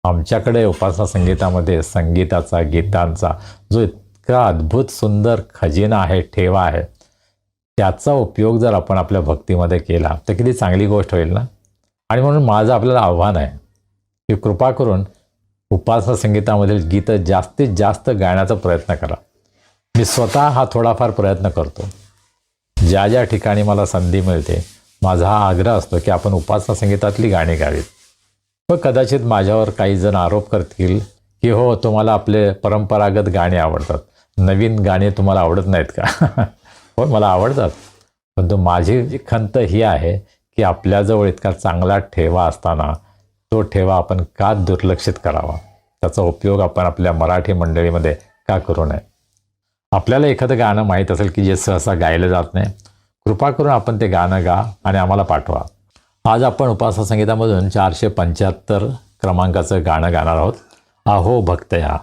आमच्याकडे उपासना संगीतामध्ये संगीताचा, गीतांचा जो इतका अद्भुत सुंदर खजिना आहे, ठेवा आहे, त्याचा उपयोग जर आपण आपल्या भक्तीमध्ये केला तर किती चांगली गोष्ट होईल ना. आणि म्हणून माझं आपल्याला आव्हान आहे की कृपा करून उपासना संगीतामधील गीतं जास्तीत जास्त गाण्याचा प्रयत्न करा. मी स्वतः हा थोडाफार प्रयत्न करतो. ज्या ज्या ठिकाणी मला संधी मिळते माझा हा आग्रह असतो की आपण उपासना संगीतातली गाणी गावीत. पण कदाचित माझ्यावर काही जण आरोप करतील की हो, तुम्हाला आपले परंपरागत गाणी आवडतात, नवीन गाणी तुम्हाला आवडत नाहीत का? हो, मला आवडतात. परंतु माझी जी खंत ही आहे की आपल्याजवळ इतका चांगला ठेवा असताना तो ठेवा आपण का दुर्लक्षित करावा? त्याचा उपयोग आपण आपल्या मराठी मंडळीमध्ये का करू नये? आपल्याला एखादं गाणं माहीत असेल की जे सहसा गायलं जात नाही, कृपा करून आपण ते गाणं गा आणि आम्हाला पाठवा. आज आपण उपासना संगीतामधून 475 क्रमांकाचं गाणं गाणार आहोत, अहो भक्तया.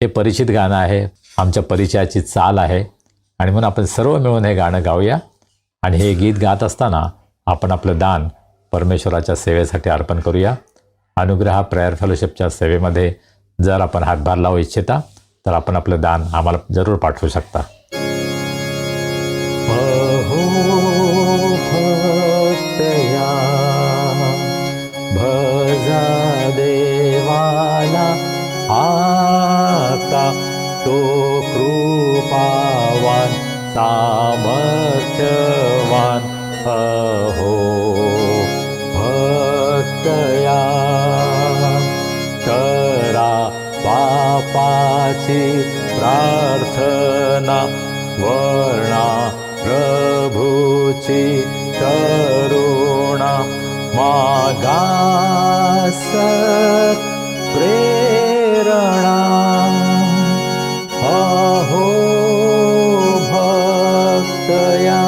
हे परिचित गाणं आहे, आमच्या परिचयाची चाल आहे आणि म्हणून आपण सर्व मिळून हे गाणं गाऊया. आणि हे गीत गात असताना आपण आपलं दान परमेश्वराच्या सेवेसाठी अर्पण करूया. अनुग्रह प्रेयर फेलोशिपच्या सेवेमध्ये जर आपण हातभार लावू इच्छिता तर आपण आपलं दान आम्हाला जरूर पाठवू शकता. भक्तया भजा देवाला आता तो कृपावान सामर्थ्यवान. अहो भक्तया करा पापाची प्रार्थना, वर्णा प्रभूची करुणा, मागास प्रेरणा. अहो भक्तया,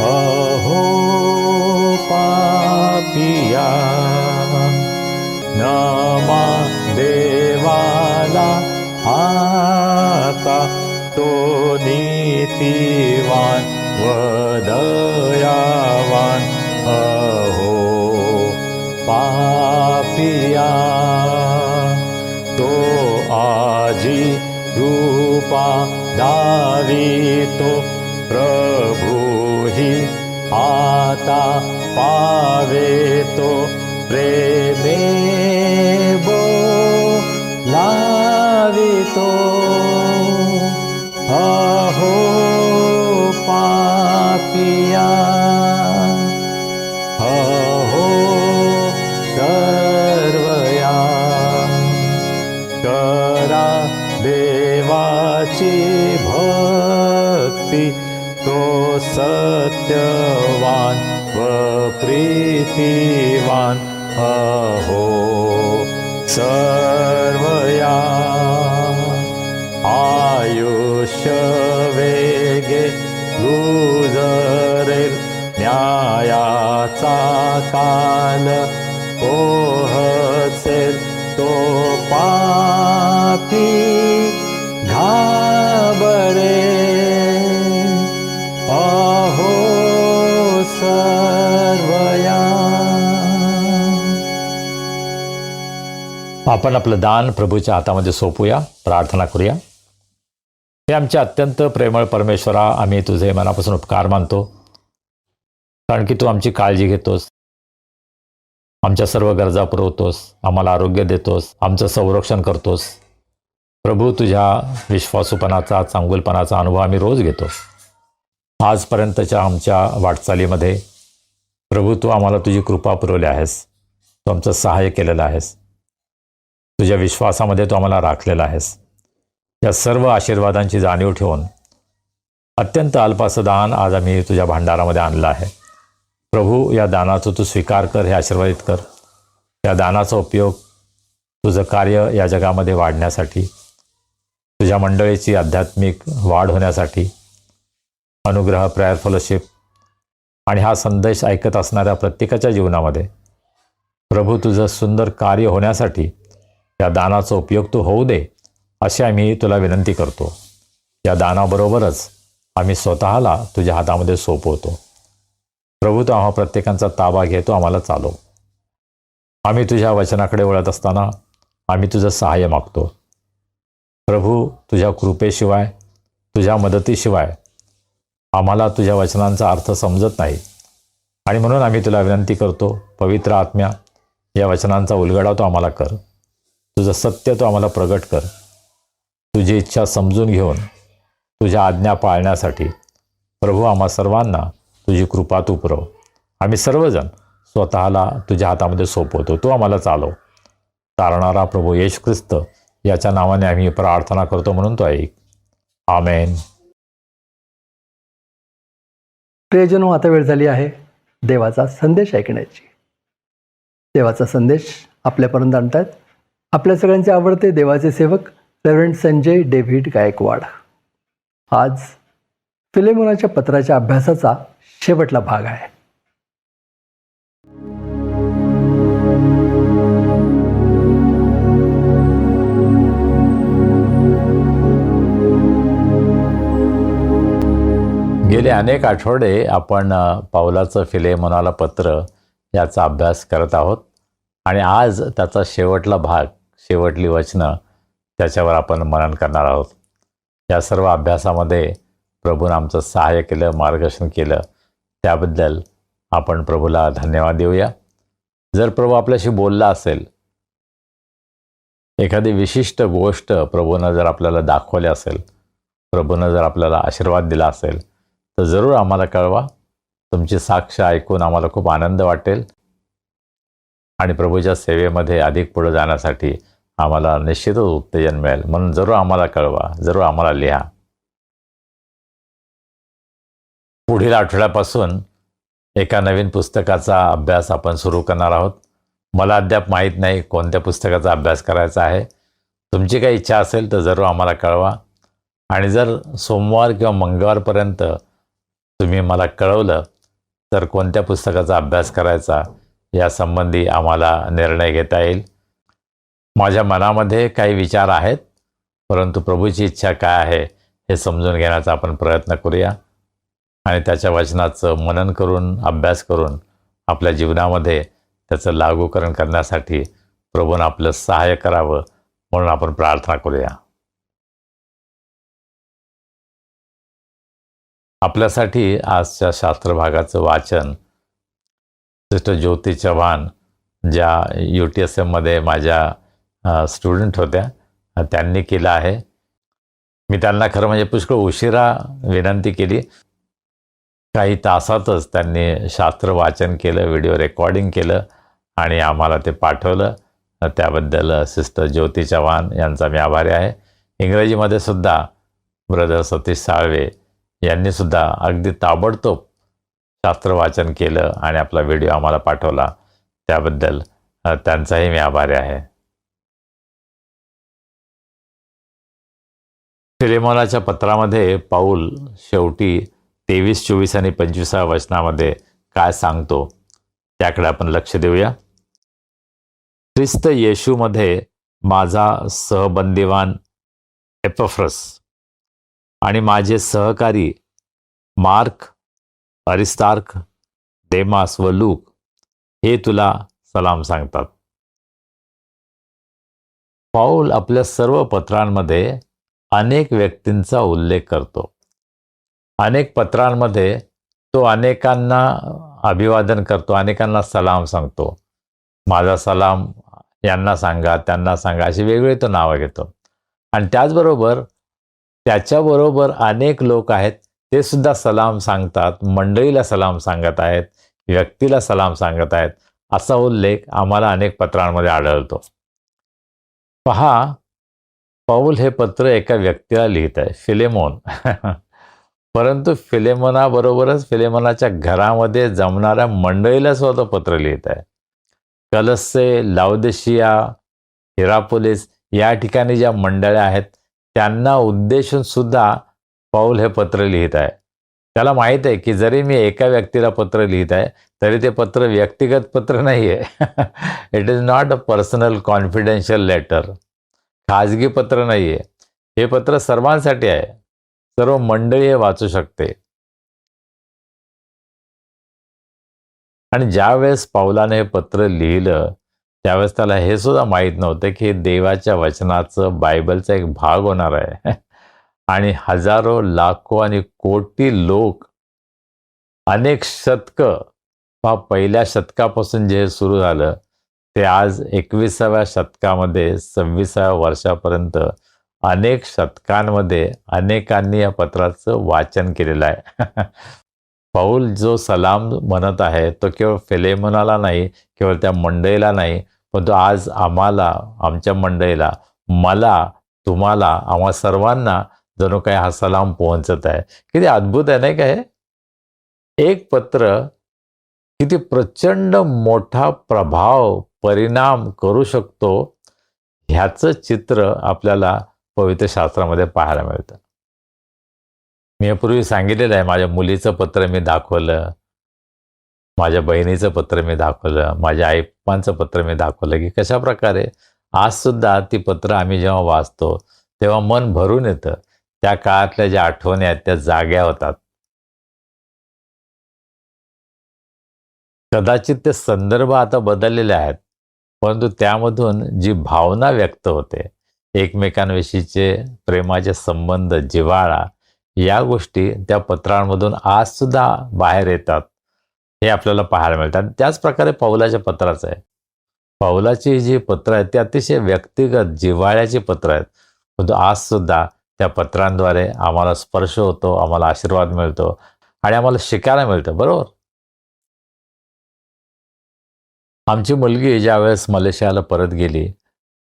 अहो पापिया, नमा देवाला आता तो नीतिवान व दयावान. अहो पापिया, तो आजी रूपा दावितो, प्रभूही आता पावेतो, प्रेमे बोलावितो. अहो पापिया, अहो सर्वया, करा देवाची भक्ती, तो सत्यवान व प्रीतिवान. अहो सर्वया, आयुष्य वेगे गुजरेल, न्यायाचा काल पोहचेल, तो पापी घाबरे. अहो सर्वया. आपण आपलं दान प्रभूच्या हातामध्ये सोपूया, प्रार्थना करूया. हे आमचे अत्यंत प्रेमळ परमेश्वरा, आम्ही तुझे मनापासून उपकार मानतो, कारण की तू आमची काळजी घेतोस, आमच्या सर्व गरजा पुरवतोस, आम्हाला आरोग्य देतोस, आमचं संरक्षण करतोस. प्रभू, तुझ्या विश्वासूपणाचा, चांगुलपणाचा अनुभव आम्ही रोज घेतो. आजपर्यंतच्या आमच्या वाटचालीमध्ये प्रभू, तू आम्हाला तुझी कृपा पुरवली आहेस, तू आमचं सहाय्य केलेलं आहेस, तुझ्या विश्वासामध्ये तू आम्हाला राखलेला आहेस. या सर्व आशीर्वादांची जाणीव ठेवून अत्यंत अल्पाचं दान आज आम्ही तुझ्या भांडारामध्ये आणलं आहे. प्रभू, या दानाचा तू स्वीकार कर, हे आशीर्वादित कर. या दानाचा उपयोग तुझं कार्य या जगामध्ये वाढण्यासाठी, तुझ्या मंडळीची आध्यात्मिक वाढ होण्यासाठी, अनुग्रह प्रेयर फेलोशिप आणि हा संदेश ऐकत असणाऱ्या प्रत्येकाच्या जीवनामध्ये प्रभू तुझं सुंदर कार्य होण्यासाठी या दानाचा उपयोग तू होऊ दे, अशी आम्ही तुला विनंती करतो. या दानाबरोबरच आम्ही स्वतःला तुझ्या हातामध्ये सोपवतो. प्रभू, तू आम्हा प्रत्येकांचा ताबा घेतो, आम्हाला चालव. आम्ही तुझ्या वचनाकडे वळत असताना आम्ही तुझं सहाय्य मागतो. प्रभू, तुझ्या कृपेशिवाय, तुझ्या मदतीशिवाय आम्हाला तुझ्या वचनांचा अर्थ समजत नाही आणि म्हणून आम्ही तुला विनंती करतो, पवित्र आत्म्या, या वचनांचा उलगडा तो आम्हाला कर. तुझं सत्य तो आम्हाला प्रगट कर. तुझी इच्छा समजून घेऊन तुझ्या आज्ञा पाळण्यासाठी प्रभू आम्हा सर्वांना तुझी कृपा तू पुरव. आम्ही सर्वजण स्वतःला तुझ्या हातामध्ये सोपवतो, तू आम्हाला चालव. तारणारा प्रभू येशू ख्रिस्त याच्या नावाने आम्ही प्रार्थना करतो, म्हणून तो ऐक. आमेन. प्रियजनो, आता वेळ झाली आहे देवाचा संदेश ऐकण्याची. देवाचा संदेश आपल्यापर्यंत आणतात आपल्या सगळ्यांचे आवडते देवाचे सेवक रेव्हरंड संजय डेव्हिड गायकवाड. आज फिलेमोनाच्या पत्राच्या अभ्यासाचा शेवटला भाग आहे. गेले अनेक आठवडे आपण पाऊलाचं फिलेमोनाला पत्र याचा अभ्यास करत आहोत आणि आज त्याचा शेवटला भाग, शेवटली वचनं त्याच्यावर आपण मनन करणार आहोत. या सर्व अभ्यासामध्ये प्रभूनं आमचं सहाय्य केलं, मार्गदर्शन केलं, त्याबद्दल आपण प्रभूला धन्यवाद देऊया. जर प्रभू आपल्याशी बोलला असेल, एखादी विशिष्ट गोष्ट प्रभूनं जर आपल्याला दाखवली असेल, प्रभूनं जर आपल्याला आशीर्वाद दिला असेल, तर जरूर आम्हाला कळवा. तुमची साक्ष ऐकून आम्हाला खूप आनंद वाटेल आणि प्रभूच्या सेवेमध्ये अधिक पुढे जाण्यासाठी आम्हाला निश्चितच उत्तेजन मिळेल. म्हणून जरूर आम्हाला कळवा, जरूर आम्हाला लिहा. पुढील आठवड्यापासून एका नवीन पुस्तकाचा अभ्यास आपण सुरू करणार आहोत. मला अद्याप माहीत नाही कोणत्या पुस्तकाचा अभ्यास करायचा आहे. तुमची काही इच्छा असेल तर जरूर आम्हाला कळवा आणि जर सोमवार किंवा मंगळवारपर्यंत तुम्ही मला कळवलं तर कोणत्या पुस्तकाचा अभ्यास करायचा यासंबंधी आम्हाला निर्णय घेता येईल. माझ्या मनामध्ये काही विचार आहेत, परंतु प्रभूची इच्छा काय आहे हे समजून घेण्याचा आपण प्रयत्न करूया आणि त्याच्या वचनाचं मनन करून, अभ्यास करून आपल्या जीवनामध्ये त्याचं लागूकरण करण्यासाठी प्रभूनं आपलं सहाय्य करावं, म्हणून आपण प्रार्थना करूया. आपल्यासाठी आजच्या शास्त्रभागाचं वाचन सिस्टर ज्योती चव्हाण, ज्या UTSMमध्ये माझ्या स्टुडंट होत्या, त्यांनी केलं आहे. मी त्यांना खरं म्हणजे पुष्कळ उशिरा विनंती केली. काही तासातच त्यांनी शास्त्र वाचन केलं, व्हिडिओ रेकॉर्डिंग केलं आणि आम्हाला ते पाठवलं. त्याबद्दल सिस्टर ज्योती चव्हाण यांचा मी आभारी आहे. इंग्रजीमध्ये सुद्धा ब्रदर सतीश साळवे यांनीसुद्धा अगदी ताबडतोब शास्त्र वाचन केलं आणि आपला व्हिडिओ आम्हाला पाठवला. त्याबद्दल त्यांचाही मी आभारी आहे. फिलेमोनाच्या पत्रामध्ये पाऊल शेवटी 23, 24 आणि 25 वचनामध्ये काय सांगतो त्याकडे आपण लक्ष देऊया. ख्रिस्त येशूमध्ये माझा सहबंदीवान एपफ्रस आणि माझे सहकारी मार्क, अरिस्तार्क, देमास व लूक हे तुला सलाम सांगतात. पाऊल आपल्या सर्व पत्रांमध्ये अनेक व्यक्तींचा उल्लेख करतो. अनेक पत्रांमध्ये तो अनेकांना अभिवादन करतो, अनेकांना सलाम सांगतो. माझा सलाम यांना सांगा, त्यांना सांगा, अशी वेगवेगळी तो नावं घेतो. आणि त्याचबरोबर त्याच्याबरोबर अनेक लोक आहेत, ते सुद्धा सलाम सांगतात, मंडळीला सलाम सांगत आहेत, व्यक्तीला सलाम सांगत आहेत. असा उल्लेख आम्हाला अनेक पत्रांमध्ये आढळतो. पहा, पौल हे पत्र एका व्यक्तीला लिहित आहे, फिलेमोन. परंतु फिलेमोनाबरोबरच फिलेमोनाच्या घरामध्ये जमणाऱ्या मंडळीला सुद्धा पत्र लिहित आहे. कलस्से, लाउदिशिया, हिरापोलिस या ठिकाणी ज्या मंडळ्या आहेत त्यांना उद्देशून सुद्धा पौल हे पत्र लिहित आहे. त्याला माहीत आहे की जरी मी एका व्यक्तीला पत्र लिहित आहे तरी ते पत्र व्यक्तिगत पत्र नाही आहे. It is not a personal confidential letter. खाजगी पत्र नाही आहे. हे पत्र सर्वांसाठी आहे. सर्व मंडळी हे वाचू शकते. आणि ज्यावेळेस पौलाने हे पत्र लिहिलं त्यावेळेस त्याला हे सुद्धा माहीत नव्हतं की हे देवाच्या वचनाचं, बायबलचा एक भाग होणार आहे. आणि हजारो, लाखो आणि कोटी लोक, अनेक शतकं, पहिल्या शतकापासून जे सुरू झालं ते आज 21व्या शतकामध्ये 26व्या वर्षापर्यंत अनेक शतकांमध्ये अनेकांनी या पत्राचं वाचन केलेलं आहे. पौल जो सलाम म्हणत आहे तो केवळ फिलेमोनाला नाही, केवळ त्या मंडळीला नाही, पण तो आज आम्हाला, आमच्या मंडळीला, मला, तुम्हाला, आम्हा सर्वांना जणू काही हा सलाम पोहोचत आहे. किती अद्भुत आहे नाही का हे? एक पत्र किती प्रचंड मोठा प्रभाव, परिणाम करू शकतो ह्याचं चित्र आपल्याला पवित्र शास्त्रामध्ये पाहायला मिळतं. मी यापूर्वी सांगितलेलं आहे, माझ्या मुलीचं पत्र मी दाखवलं, माझ्या बहिणीचं पत्र मी दाखवलं, माझ्या आईपांचं पत्र मी दाखवलं की कशा प्रकारे आज सुद्धा ती पत्र आम्ही जेव्हा वाचतो तेव्हा मन भरून येतं. त्या काळातल्या ज्या आठवणी आहेत त्या जाग्या होतात. कदाचित ते संदर्भ आता बदललेले आहेत, परंतु त्यामधून जी भावना व्यक्त होते, एकमेकांविषयीचे प्रेमाचे संबंध, जिव्हाळा, या गोष्टी त्या पत्रांमधून आज सुद्धा बाहेर येतात. हे आपल्याला पाहायला मिळतात. त्याच प्रकारे पौलाच्या पत्राचं आहे. पौलाची जी पत्र आहेत ती अतिशय व्यक्तिगत, जिव्हाळ्याची पत्र आहेत, परंतु आज सुद्धा त्या पत्रांद्वारे आम्हाला स्पर्श होतो, आम्हाला आशीर्वाद मिळतो आणि आम्हाला शिकायला मिळतं. बरोबर. आमची मुलगी ज्यावेळेस मलेशियाला परत गेली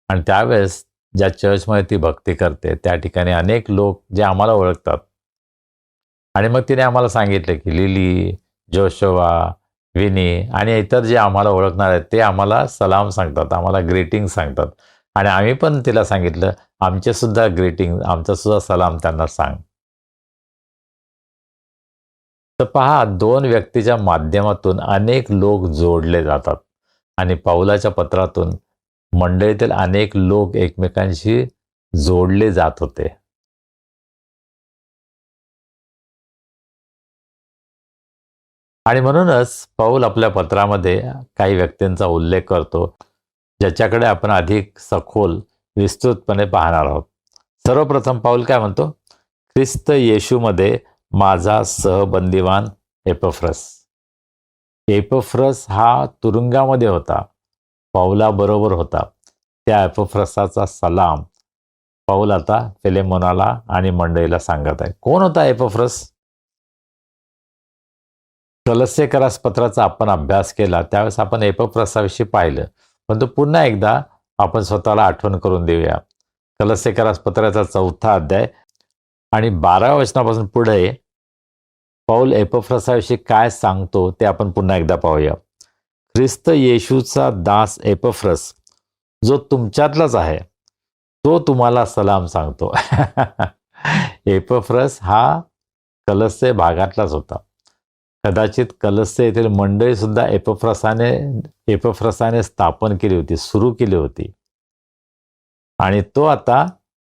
आणि त्यावेळेस ज्या चर्चमध्ये ती भक्ती करते त्या ठिकाणी अनेक लोक जे आम्हाला ओळखतात आणि मग तिने आम्हाला सांगितलं की लिली, जोशोवा, विनी आणि इतर जे आम्हाला ओळखणार आहेत ते आम्हाला सलाम सांगतात, आम्हाला ग्रीटिंग सांगतात. आणि आम्ही पण तिला सांगितलं आमचे सुद्धा ग्रीटिंग, आमचा सुद्धा सलाम त्यांना सांग. तर पहा, दोन व्यक्तीच्या माध्यमातून अनेक लोक जोडले जातात आणि पौलाच्या पत्रातून मंडळीतील अनेक लोक एकमेकांशी जोडले जात होते. आणि म्हणूनच पौल आपल्या पत्रामध्ये काही व्यक्तींचा उल्लेख करतो ज्याच्याकडे आपण अधिक सखोल, विस्तृतपणे पाहणार आहोत. सर्वप्रथम पौल काय म्हणतो? ख्रिस्त येशूमध्ये माझा सहबंदीवान एपफ्रस. एपफ्रस हा तुरुंगामध्ये होता, पौलाबरोबर होता. त्या एपफ्रसाचा सलाम पौल आता फिलेमोनाला आणि मंडळीला सांगत आहे. कोण होता एपफ्रस? कलस्सेकरास पत्राचा आपण अभ्यास केला त्यावेळेस आपण एपफ्रसाविषयी पाहिलं, परंतु पुन्हा एकदा आपण स्वतःला आठवण करून देऊया. कलस्सेकरास पत्राचा 4था अध्याय आणि 12व्या वचनापासून पुढे पौल एपफ्रसाविषयी काय सांगतो ते आपण पुन्हा एकदा पाहूया. ख्रिस्त येशूचा दास एपफ्रस जो तुमच्यातलाच आहे तो तुम्हाला सलाम सांगतो. एपफ्रस हा कलस्से भागातलाच होता. कदाचित कलस्से येथील मंडळी सुद्धा एपफ्रसाने स्थापन केली होती, सुरू केली होती. आणि तो आता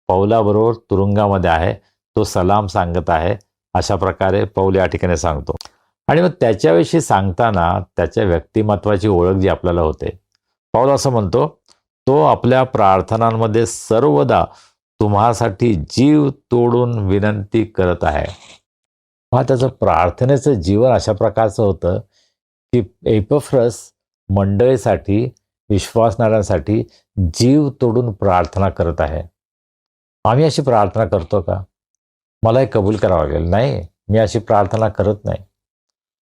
पौलाबरोबर तुरुंगामध्ये आहे, तो सलाम सांगत आहे. अशा प्रकारे पौल या ठिकाणी सांगतो. आणि मग त्याच्याविषयी सांगताना त्याच्या व्यक्तिमत्वाची ओळख जी आपल्याला होते, पौल असं म्हणतो, तो आपल्या प्रार्थनांमध्ये सर्वदा तुम्हासाठी जीव तोडून विनंती करत आहे. हा त्याचं प्रार्थनेचं जीवन अशा प्रकारचं होतं की एपफ्रस मंडळीसाठी, विश्वासणाऱ्यांसाठी जीव तोडून प्रार्थना करत आहे. आम्ही अशी प्रार्थना करतो का? मला हे कबूल करावं लागेल. नाही, मी अशी प्रार्थना करत नाही.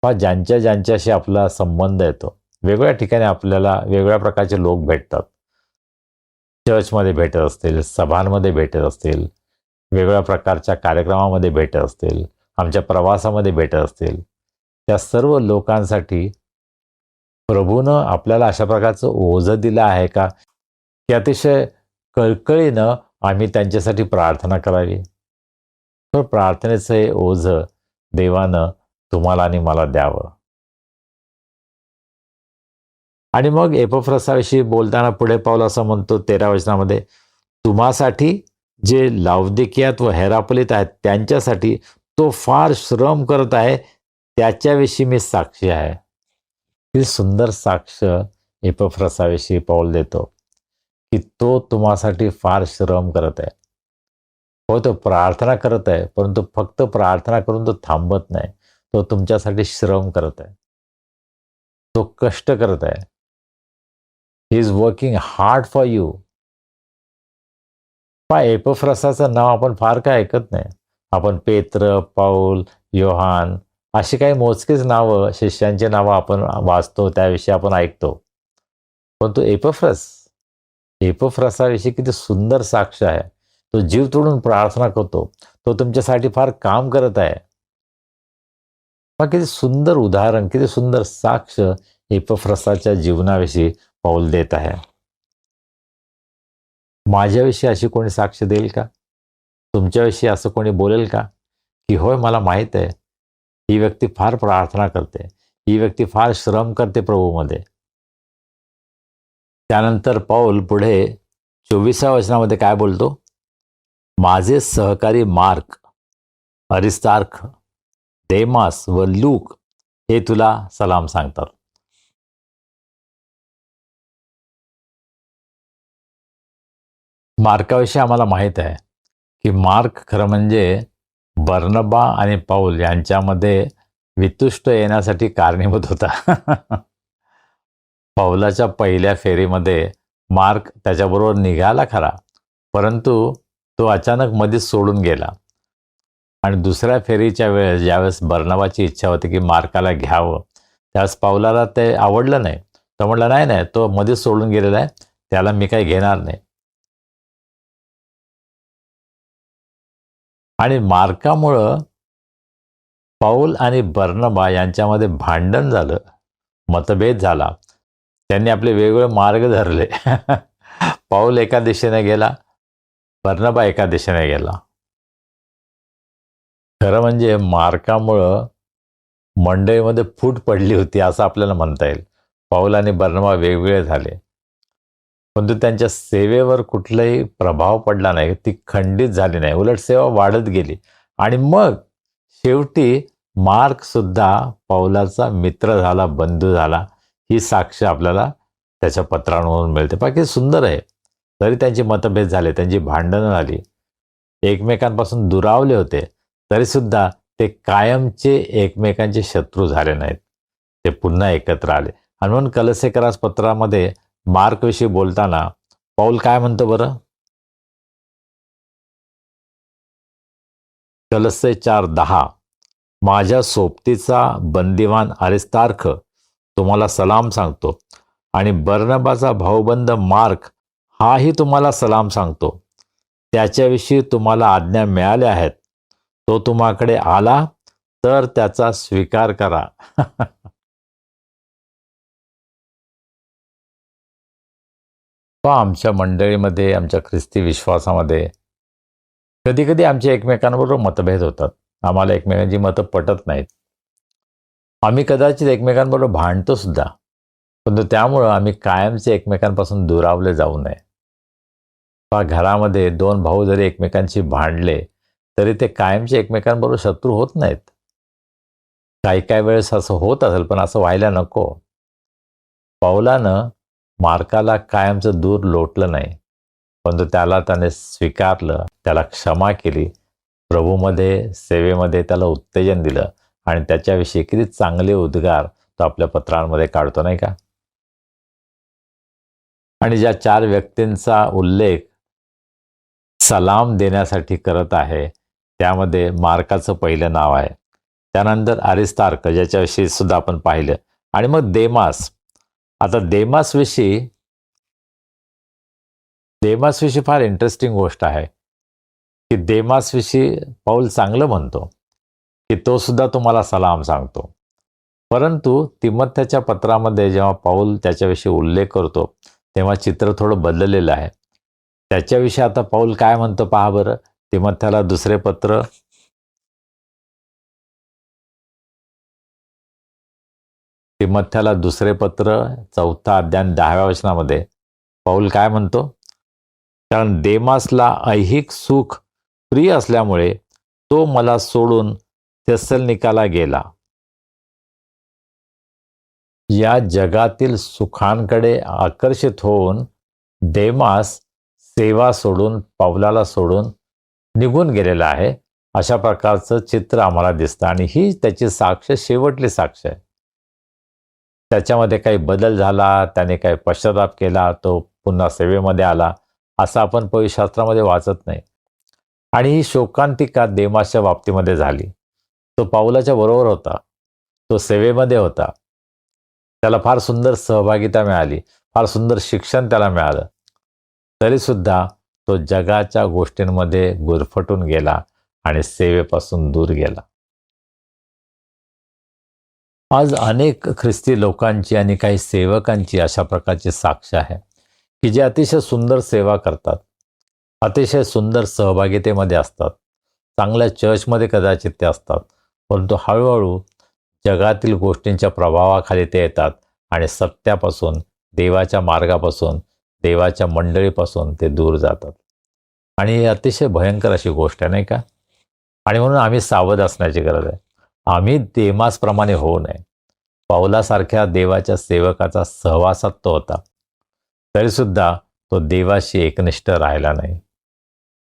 पहा, ज्यांच्याशी आपला संबंध येतो, वेगवेगळ्या ठिकाणी आपल्याला वेगवेगळ्या प्रकारचे लोक भेटतात. चर्चमध्ये भेटत असतील, सभांमध्ये भेटत असतील, वेगवेगळ्या प्रकारच्या कार्यक्रमामध्ये भेटत असतील, आमच्या प्रवासामध्ये भेटत असतील, त्या सर्व लोकांसाठी प्रभूनं आपल्याला अशा प्रकारचं ओझं दिलं आहे का की अतिशय कळकळीनं आम्ही त्यांच्यासाठी प्रार्थना करावी? तर प्रार्थनेचं हे ओझं देवानं तुम्हाला आणि मला द्यावं. आणि मग एपफ्रसाविषयी बोलताना पुढे पाऊल असं म्हणतो 13 वचनामध्ये, तुम्हासाठी जे लावदिकियात व हेरापलीत आहेत त्यांच्यासाठी तो फार श्रम करत आहे, त्याच्याविषयी मी साक्षी आहे. ही सुंदर साक्ष एपफ्रसाविषयी पाऊल देतो की तो तुम्हासाठी फार श्रम करत आहे. हो, तो प्रार्थना करत आहे, परंतु फक्त प्रार्थना करून तो थांबत नाही. तो तुमच्यासाठी श्रम करत आहे, तो कष्ट करत आहे. He is working hard for you. एपफ्रसाचं नाव आपण फार काय ऐकत नाही. आपण पेत्र, पाऊल, योहान अशी काही मोजकीच नावं, शिष्यांची नावं आपण वाचतो, त्याविषयी आपण ऐकतो. पण तो एपफ्रसाविषयी किती सुंदर साक्ष आहे. तो जीव तोडून प्रार्थना करतो, तो तुमच्यासाठी फार काम करत आहे. किती सुंदर उदाहरण, किती सुंदर साक्ष एपफ्रसाच्या जीवनाविषयी पाऊल देत आहे. माझ्याविषयी अशी कोणी साक्ष देईल का? तुमच्याविषयी असं कोणी बोलेल का की होय, मला माहीत आहे ही व्यक्ती फार प्रार्थना करते, ही व्यक्ती फार श्रम करते प्रभूमध्ये. त्यानंतर पाऊल पुढे 24व्या वचनामध्ये काय बोलतो? माझे सहकारी मार्क, अरिस्तार्ख, देमास व लूक हे तुला सलाम सांगतात. मार्काविषयी आम्हाला माहीत आहे की मार्क खरं म्हणजे बर्नबा आणि पाऊल यांच्यामध्ये वितुष्ट येण्यासाठी कारणीभूत होता. पाऊलाच्या पहिल्या फेरीमध्ये मार्क त्याच्याबरोबर निघाला खरा, परंतु तो अचानक मध्येच सोडून गेला. आणि दुसऱ्या फेरीच्या वेळेस ज्यावेळेस बर्नबाची इच्छा होती की मार्काला घ्यावं, त्यावेळेस पाऊलाला ते आवडलं नाही. तो म्हटला नाही, तो मध्येच सोडून गेलेला आहे, त्याला मी काही घेणार नाही. आणि मार्कामुळं पाऊल आणि बर्नबा यांच्यामध्ये भांडण झालं, मतभेद झाला. त्यांनी आपले वेगवेगळे मार्ग धरले. पाऊल एका दिशेने गेला, बर्नबा एका दिशेने गेला. खरं म्हणजे मार्कामुळं मंडळीमध्ये फूट पडली होती असं आपल्याला म्हणता येईल. पाऊल आणि बर्नबा वेगवेगळे झाले, परंतु त्यांच्या सेवेवर कुठलाही प्रभाव पडला नाही, ती खंडित झाली नाही, उलट सेवा वाढत गेली. आणि मग शेवटी मार्क सुद्धा पाऊलाचा मित्र झाला, बंधू झाला. ही साक्ष आपल्याला त्याच्या पत्रांवरून मिळते. बाकी सुंदर आहे. तरी त्यांचे मतभेद झाले, त्यांची भांडणं झाली, एकमेकांपासून दुरावले होते, तरी सुद्धा ते कायमचे एकमेकांचे शत्रू झाले नाहीत. ते पुन्हा एकत्र आले. आणि म्हणून कलसेकरास पत्रामध्ये मार्कविषयी बोलताना पाऊल काय म्हणतो बरं? कलसे 4:10, माझ्या सोबतीचा बंदिवान अरिस्तार्ख तुम्हाला सलाम सांगतो, आणि बर्नबाचा भाऊबंद मार्क हाही तुम्हाला सलाम सांगतो. त्याच्याविषयी तुम्हाला आज्ञा मिळाल्या आहेत. तो तुम्हाकडे आला तर त्याचा स्वीकार करा. आमच्या मंडळीमध्ये, आमच्या ख्रिस्ती विश्वासामध्ये कधी कधी आमचे एकमेकांबरोबर मतभेद होतात. आम्हाला एकमेकांची मतं पटत नाहीत. आम्ही कदाचित एकमेकांबरोबर भांडतो सुद्धा, परंतु त्यामुळं आम्ही कायमचे एकमेकांपासून दुरावले जाऊ नये. घरामध्ये 2 भाऊ जरी एकमेकांशी भांडले तरी ते कायमचे एकमेकांबरोबर शत्रू होत नाहीत. काही वेळेस असं होत असेल, पण असं व्हायला नको. पाऊलानं मार्काला कायमचं दूर लोटलं नाही, परंतु त्याने स्वीकारलं, त्याला क्षमा केली, प्रभूमध्ये, सेवेमध्ये त्याला उत्तेजन दिलं, आणि त्याच्याविषयी किती चांगले उद्गार तो आपल्या पत्रांमध्ये काढतो, नाही का? आणि ज्या 4 व्यक्तींचा उल्लेख सलाम देण्यासाठी करत आहे, त्यामध्ये मार्काचं पहिलं नाव आहे, त्यानंतर अरिस्तार्क ज्याच्याविषयी सुद्धा आपण पाहिलं, आणि मग देमास. आता देमासविषयी देमासविषयी फार इंटरेस्टिंग गोष्ट आहे की देमासविषयी पाऊल चांगलं म्हणतो की तो सुद्धा तुम्हाला सलाम सांगतो. परंतु तिमोथेच्या पत्रामध्ये जेव्हा पाऊल त्याच्याविषयी उल्लेख करतो तेव्हा चित्र थोडं बदललेलं आहे. त्याच्याविषयी आता पाऊल काय म्हणतो पहा बरं. तिमोथेला दुसरे पत्र तिमोथेला दुसरे पत्र 4 अध्याय 10व्या वचनामध्ये पाऊल काय म्हणतो. कारण देमासला ऐहिक सुख प्रिय असल्यामुळे तो मला सोडून थेसलनिकाला गेला. या जगातील सुखांकडे आकर्षित होऊन देमास सेवा सोडून पावलाला सोडून निघून गेलेला आहे. अशा प्रकारचं चित्र आम्हाला दिसतं आणि ही त्याची साक्ष शेवटली साक्ष आहे. त्याच्यामध्ये काही बदल झाला, त्याने काही पश्चाताप केला, तो पुन्हा सेवेमध्ये आला असं आपण पवित्रशास्त्रामध्ये वाचत नाही. आणि ही शोकांतिका देमासच्या बाबतीमध्ये झाली. तो पाऊलाच्या बरोबर होता, तो सेवेमध्ये होता, त्याला फार सुंदर सहभागिता मिळाली, फार सुंदर शिक्षण त्याला मिळालं, तरीसुद्धा तो जगाच्या गोष्टींमध्ये गुरफटून गेला आणि सेवेपासून दूर गेला. आज अनेक ख्रिस्ती लोकांची आणि काही सेवकांची अशा प्रकारची साक्ष आहे की जे अतिशय सुंदर सेवा करतात, अतिशय सुंदर सहभागितेमध्ये असतात, चांगल्या चर्चमध्ये कदाचित ते असतात, परंतु हळूहळू जगातील गोष्टींच्या प्रभावाखाली ते येतात आणि सत्यापासून, देवाच्या मार्गापासून, देवाच्या मंडळीपासून ते दूर जातात. आणि ही अतिशय भयंकर अशी गोष्ट आहे, नाही का? आणि म्हणून आम्ही सावध असण्याची गरज आहे. आम्ही देमासप्रमाणे होऊ नये. पाऊलासारख्या देवाच्या सेवकाचा सहवासात तो होता, तरीसुद्धा तो देवाशी एकनिष्ठ राहिला नाही.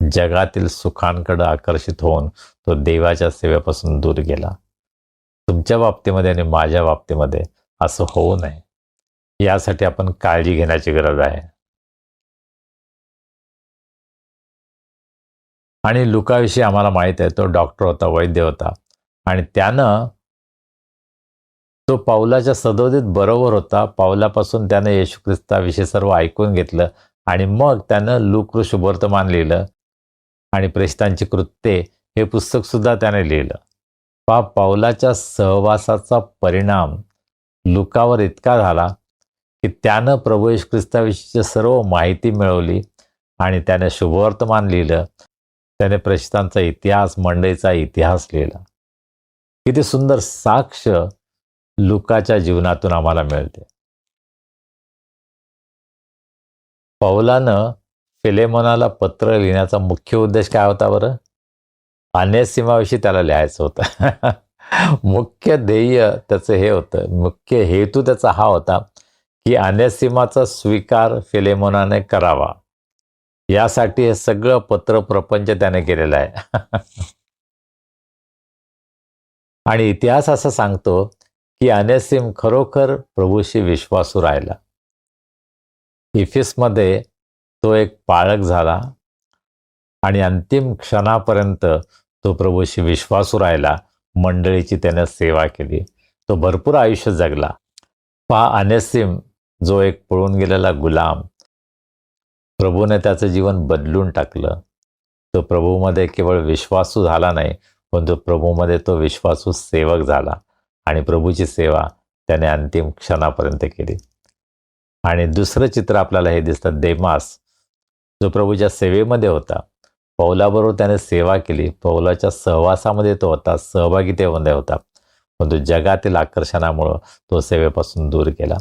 जगातील सुखांकडे आकर्षित होऊन तो देवाच्या सेवेपासून दूर गेला. तुमच्या बाबतीमध्ये आणि माझ्या बाबतीमध्ये असं होऊ नये, यासाठी आपण काळजी घेण्याची गरज आहे. आणि लुकाविषयी आम्हाला माहीत आहे, तो डॉक्टर होता, वैद्य होता, आणि त्यानं तो पाऊलाच्या सदोदित बरोबर होता. पाऊलापासून त्यानं येशू ख्रिस्ताविषयी सर्व ऐकून घेतलं आणि मग त्यानं लूक शुभवर्तमान लिहिलं आणि प्रेषितांची कृत्ये हे पुस्तक सुद्धा त्याने लिहिलं. पाऊलाच्या सहवासाचा परिणाम लुकावर इतका झाला की त्यानं प्रभू येशू ख्रिस्ताविषयीची सर्व माहिती मिळवली आणि त्याने शुभवर्तमान लिहिलं. त्याने प्रेषितांचा इतिहास, मंडळीचा इतिहास लिहिला. किती सुंदर साक्ष लुकाच्या जीवनातून आम्हाला मिळते. पौलानं फिलेमोनाला पत्र लिहिण्याचा मुख्य उद्देश काय होता बरं? अनेसिमाविषयी त्याला लिहायचं होतं. मुख्य ध्येय त्याचं हे होतं, मुख्य हेतू त्याचा हा होता की अनेसिमाचा स्वीकार फिलेमोनाने करावा. यासाठी हे सगळं पत्र प्रपंच त्याने केलेलं आहे. आणि इतिहास असं सांगतो की अनेसिम खरोखर प्रभूशी विश्वासू राहिला. इफिसमध्ये तो एक पाळक झाला आणि अंतिम क्षणापर्यंत तो प्रभूशी विश्वासू राहिला. मंडळीची त्याने सेवा केली. तो भरपूर आयुष्य जगला. पहा, अनेसिम जो एक पळून गेलेला गुलाम, प्रभूने त्याचं जीवन बदलून टाकलं. तो प्रभूमध्ये केवळ विश्वासू झाला नाही, पण तो प्रभूमध्ये तो विश्वासू सेवक झाला आणि प्रभूची सेवा त्याने अंतिम क्षणापर्यंत केली. आणि दुसरं चित्र आपल्याला हे दिसतं, देमास जो प्रभूच्या सेवेमध्ये होता, पौलाबरोबर त्याने सेवा केली, पौलाच्या सहवासामध्ये तो होता, सहभागितेमध्ये होता, परंतु जगातील आकर्षणामुळं तो सेवेपासून दूर गेला.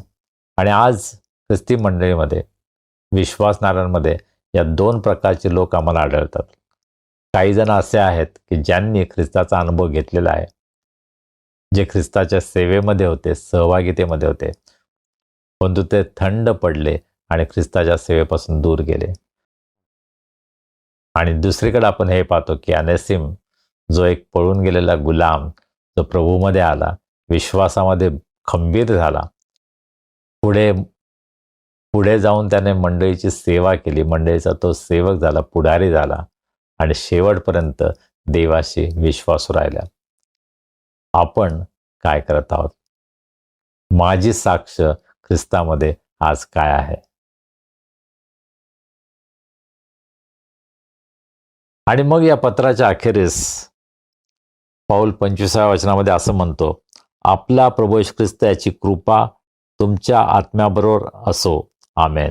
आणि आज ख्रिस्ती मंडळीमध्ये, विश्वासणाऱ्यांमध्ये या 2 प्रकारचे लोक आम्हाला आढळतात. काही जण असे आहेत की ज्यांनी ख्रिस्ताचा अनुभव घेतलेला आहे, जे ख्रिस्ताच्या सेवेमध्ये होते, सहभागितेमध्ये होते, परंतु ते थंड पडले आणि ख्रिस्ताच्या सेवेपासून दूर गेले. आणि दुसरीकडे आपण हे पाहतो की अनेसिम जो एक पळून गेलेला गुलाम, जो प्रभूमध्ये आला, विश्वासामध्ये खंबीर झाला, पुढे जाऊन त्याने मंडळीची सेवा केली, मंडळीचा तो सेवक झाला, पुढारी झाला आणि शेवटपर्यंत देवाशी विश्वासू राहिला. आपण काय करत आहोत? माझी साक्ष ख्रिस्तामध्ये आज काय आहे? आणि मग या पत्राच्या अखेरीस पाऊल 25व्या वचनामध्ये असं म्हणतो, आपला प्रभू येशू ख्रिस्त याची कृपा तुमच्या आत्म्याबरोबर असो. आमेन.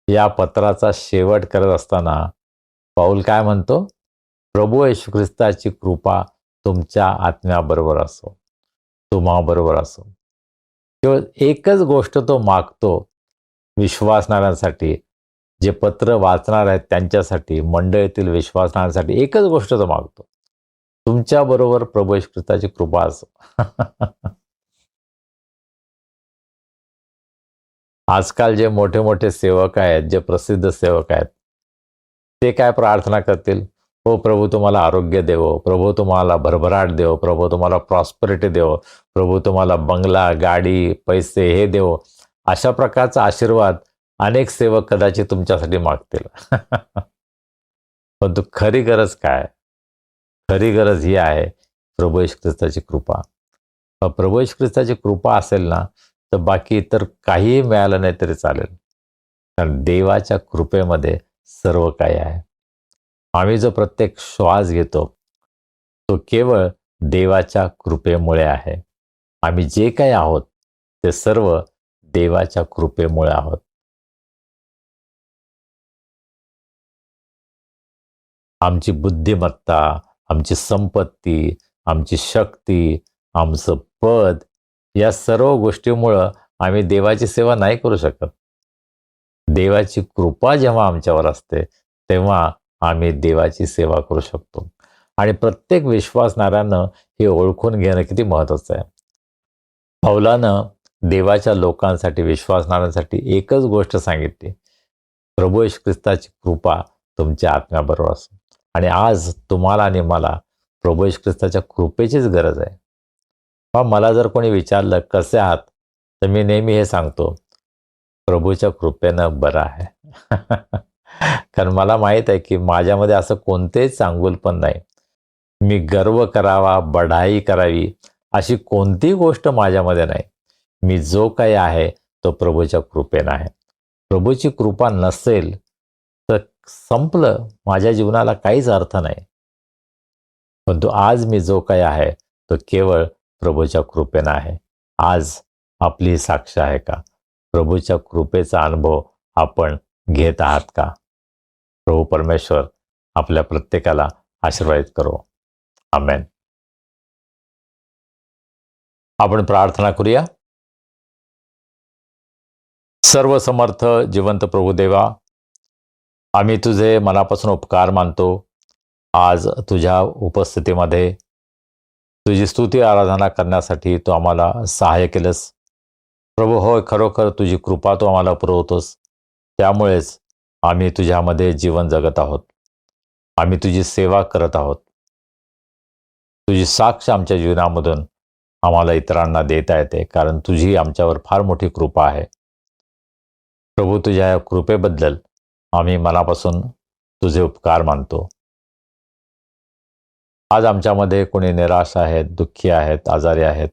या पत्राचा शेवट करत असताना पाऊल काय म्हणतो? प्रभू येशू ख्रिस्ताची कृपा तुमच्या आत्म्याबरोबर असो, तुम्हाबरोबर असो. केवळ एकच गोष्ट तो मागतो विश्वासणाऱ्यांसाठी, जे पत्र वाचणार आहेत त्यांच्यासाठी, मंडळीतील विश्वासणाऱ्यांसाठी एकच गोष्ट तो मागतो, तुमच्याबरोबर प्रभू येशू ख्रिस्ताची कृपा असो. आजकाल जे मोठे मोठे सेवक आहेत, जे प्रसिद्ध सेवक आहेत, ते काय प्रार्थना करतील? हो प्रभू तुम्हाला आरोग्य देवो, प्रभू तुम्हाला भरभराट देवो, प्रभू तुम्हाला प्रॉस्पेरिटी देवो, प्रभू तुम्हाला बंगला, गाडी, पैसे हे देवो. अशा प्रकारचा आशीर्वाद अनेक सेवक कदाचित तुमच्यासाठी मागतील. परंतु खरी गरज काय? खरी गरज ही आहे प्रभू येशू ख्रिस्ताची कृपा. प्रभू येशू ख्रिस्ताची कृपा असेल ना, तर बाकी इतर काहीही मिळालं नाही तरी चालेल, कारण देवाच्या कृपेमध्ये सर्व काही आहे. आम्ही जो प्रत्येक श्वास घेतो तो केवळ देवाच्या कृपेमुळे आहे. आम्ही जे काही आहोत ते सर्व देवाच्या कृपेमुळे आहोत. आमची बुद्धिमत्ता, आमची संपत्ती, आमची शक्ती, आमचं पद, या सर्व गोष्टीमुळं आम्ही देवाची सेवा नाही करू शकत. देवाची कृपा जेव्हा आमच्यावर असते तेव्हा आम्ही देवाची सेवा करू शकतो. आणि प्रत्येक विश्वासणाऱ्यानं हे ओळखून घेणं किती महत्त्वाचं आहे. पौलानं देवाच्या लोकांसाठी, विश्वासणाऱ्यांसाठी एकच गोष्ट सांगितली, प्रभू येशू ख्रिस्ताची कृपा तुमच्या आत्म्याबरोबर असो. आणि आज तुम्हाला आणि मला प्रभू येशू ख्रिस्ताच्या कृपेचीच गरज आहे. मला जर कोणी विचारलं कसे आहात, तर मी नेहमी हे सांगतो, प्रभूच्या कृपेनं बरं आहे. कारण मला माहीत आहे की माझ्यामध्ये असं कोणतेच चांगुलपण नाही. मी गर्व करावा, बढाई करावी अशी कोणतीही गोष्ट माझ्यामध्ये नाही. मी जो काही आहे तो प्रभूच्या कृपेनं आहे. प्रभूची कृपा नसेल तर संपलं, माझ्या जीवनाला काहीच अर्थ नाही. परंतु आज मी जो काही आहे तो केवळ प्रभूच्या कृपेनं आहे. आज आपली साक्ष आहे का? प्रभूच्या कृपेचा अनुभव आपण घेत आहात का? प्रभू परमेश्वर आपल्या प्रत्येकाला आशीर्वादित करो. आमेन. आपण प्रार्थना करूया. सर्व समर्थ जिवंत प्रभू देवा, आम्ही तुझे मनापासून उपकार मानतो. आज तुझ्या उपस्थितीमध्ये तुझी स्तुती आराधना करण्यासाठी तू आम्हाला सहाय्य केलंस. प्रभू, होय, खरोखर तुझी कृपा तू आम्हाला पुरवतोस. त्यामुळेच आम्ही तुझ्यामध्ये जीवन जगत आहोत. आम्ही तुझी सेवा करत आहोत. तुझी साक्ष आमच्या जीवनामधून आम्हाला इतरांना देता येते, कारण तुझी आमच्यावर फार मोठी कृपा आहे. प्रभू, तुझ्या या कृपेबद्दल आम्ही मनापासून तुझे उपकार मानतो. आज आमच्यामध्ये कोणी निराश आहेत, दुःखी आहेत, आजारी आहेत,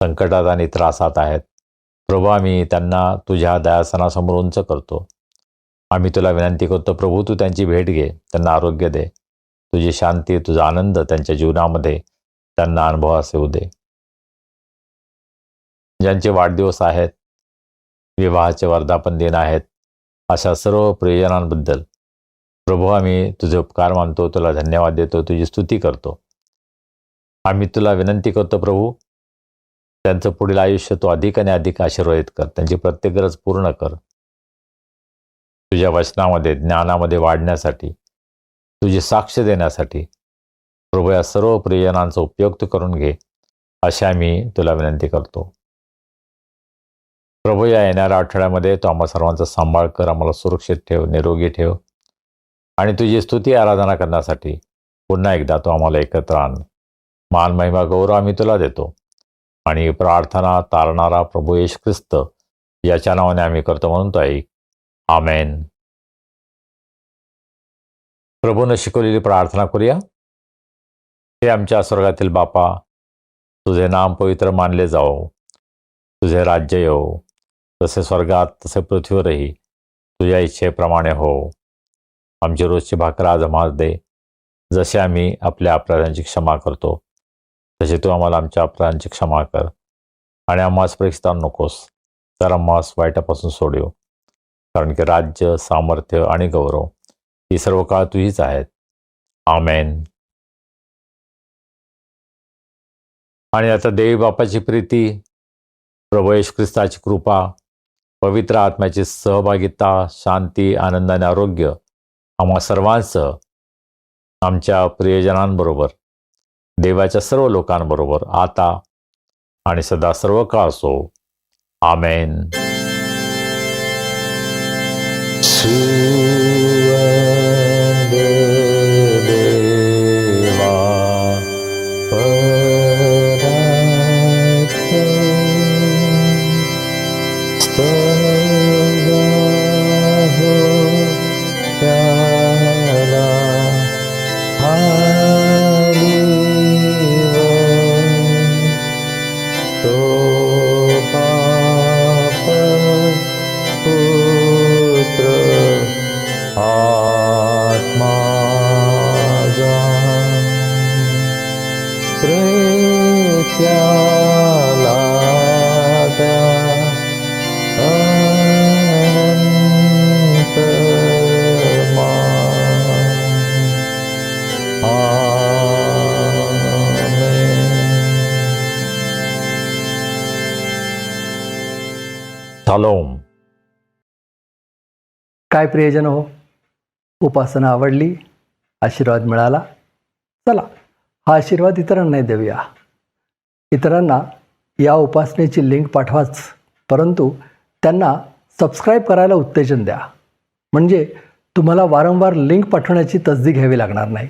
संकटात आणि त्रासात आहेत. प्रभू, आम्ही त्यांना तुझ्या दयासनासमोर उंच करतो. आम्ही तुला विनंती करतो, प्रभू, तू त्यांची भेट घे, त्यांना आरोग्य दे. तुझी शांती, तुझा आनंद त्यांच्या जीवनामध्ये त्यांना अनुभवास येऊ दे. ज्यांचे वाढदिवस आहेत, विवाहाचे वर्धापन दिन आहेत, अशा सर्व प्रियजनांबद्दल प्रभू आम्ही तुझे उपकार मानतो, तुला धन्यवाद देतो, तुझी स्तुती करतो. आम्ही तुला विनंती करतो प्रभू, त्यांचं पुढील आयुष्य तू अधिक आणि अधिक आशीर्वादित कर. त्यांची प्रत्येक गरज पूर्ण कर. तुझ्या वचनामध्ये, ज्ञानामध्ये वाढण्यासाठी, तुझी साक्ष देण्यासाठी प्रभू या सर्व प्रियजनांचा उपयोग तू करून घे, अशी आम्ही तुला विनंती करतो. प्रभू, या येणाऱ्या आठवड्यामध्ये तू आम्हा सर्वांचा सांभाळ कर, आम्हाला सुरक्षित ठेव, निरोगी ठेव. आणि तुझी स्तुती आराधना करण्यासाठी पुन्हा एकदा तू आम्हाला एकत्र आण. मान, महिमा, गौरव आम्ही तुला देतो. आणि प्रार्थना तारणारा प्रभू येशू ख्रिस्त याच्या नावाने आम्ही करतो म्हणतो आहे. आमेन. प्रभूनं शिकवलेली प्रार्थना करूया. हे आमच्या स्वर्गातील बापा, तुझे नाम पवित्र मानले जाओ, तुझे राज्य येवो, जसे स्वर्गात तसे पृथ्वीवरही. तुझ्या इच्छेप्रमाणे हो. आमची रोजची भाकर आज आम्हाला दे, जसे आम्ही आपल्या अपराधांची क्षमा करतो तसे तू आम्हाला आमच्या अपराधांची क्षमा कर. आणि आम्हास परीक्षित आणू नकोस, तर आम्हास वाईटापासून सोडव. कारण की राज्य, सामर्थ्य आणि गौरव ही सर्व काळ तुझीच आहेत. आमेन. आणि आता देवी बापाची प्रीती, प्रभू येशू ख्रिस्ताची कृपा, पवित्र आत्म्याची सहभागिता, शांती, आनंद आणि आरोग्य आम्हा सर्वांसह आमच्या प्रियजनांबरोबर, देवाच्या सर्व लोकांबरोबर आता आणि सदा सर्व काळ असो. आमेन. शालोम. काय प्रियजन हो, उपासना आवडली, आशीर्वाद मिळाला. चला हा आशीर्वाद इतरांनाही देऊया. इतरांना या उपासनेची लिंक पाठवाच, परंतु त्यांना सबस्क्राईब करायला उत्तेजन द्या. म्हणजे तुम्हाला वारंवार लिंक पाठवण्याची तसदी घ्यावी लागणार नाही.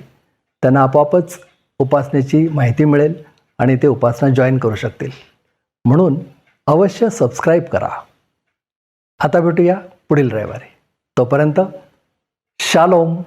त्यांना आपोआपच उपासनेची माहिती मिळेल आणि ते उपासना जॉईन करू शकतील. म्हणून अवश्य सबस्क्राईब करा. आता भेटूया पुढील रविवारी. तोपर्यंत शालोम.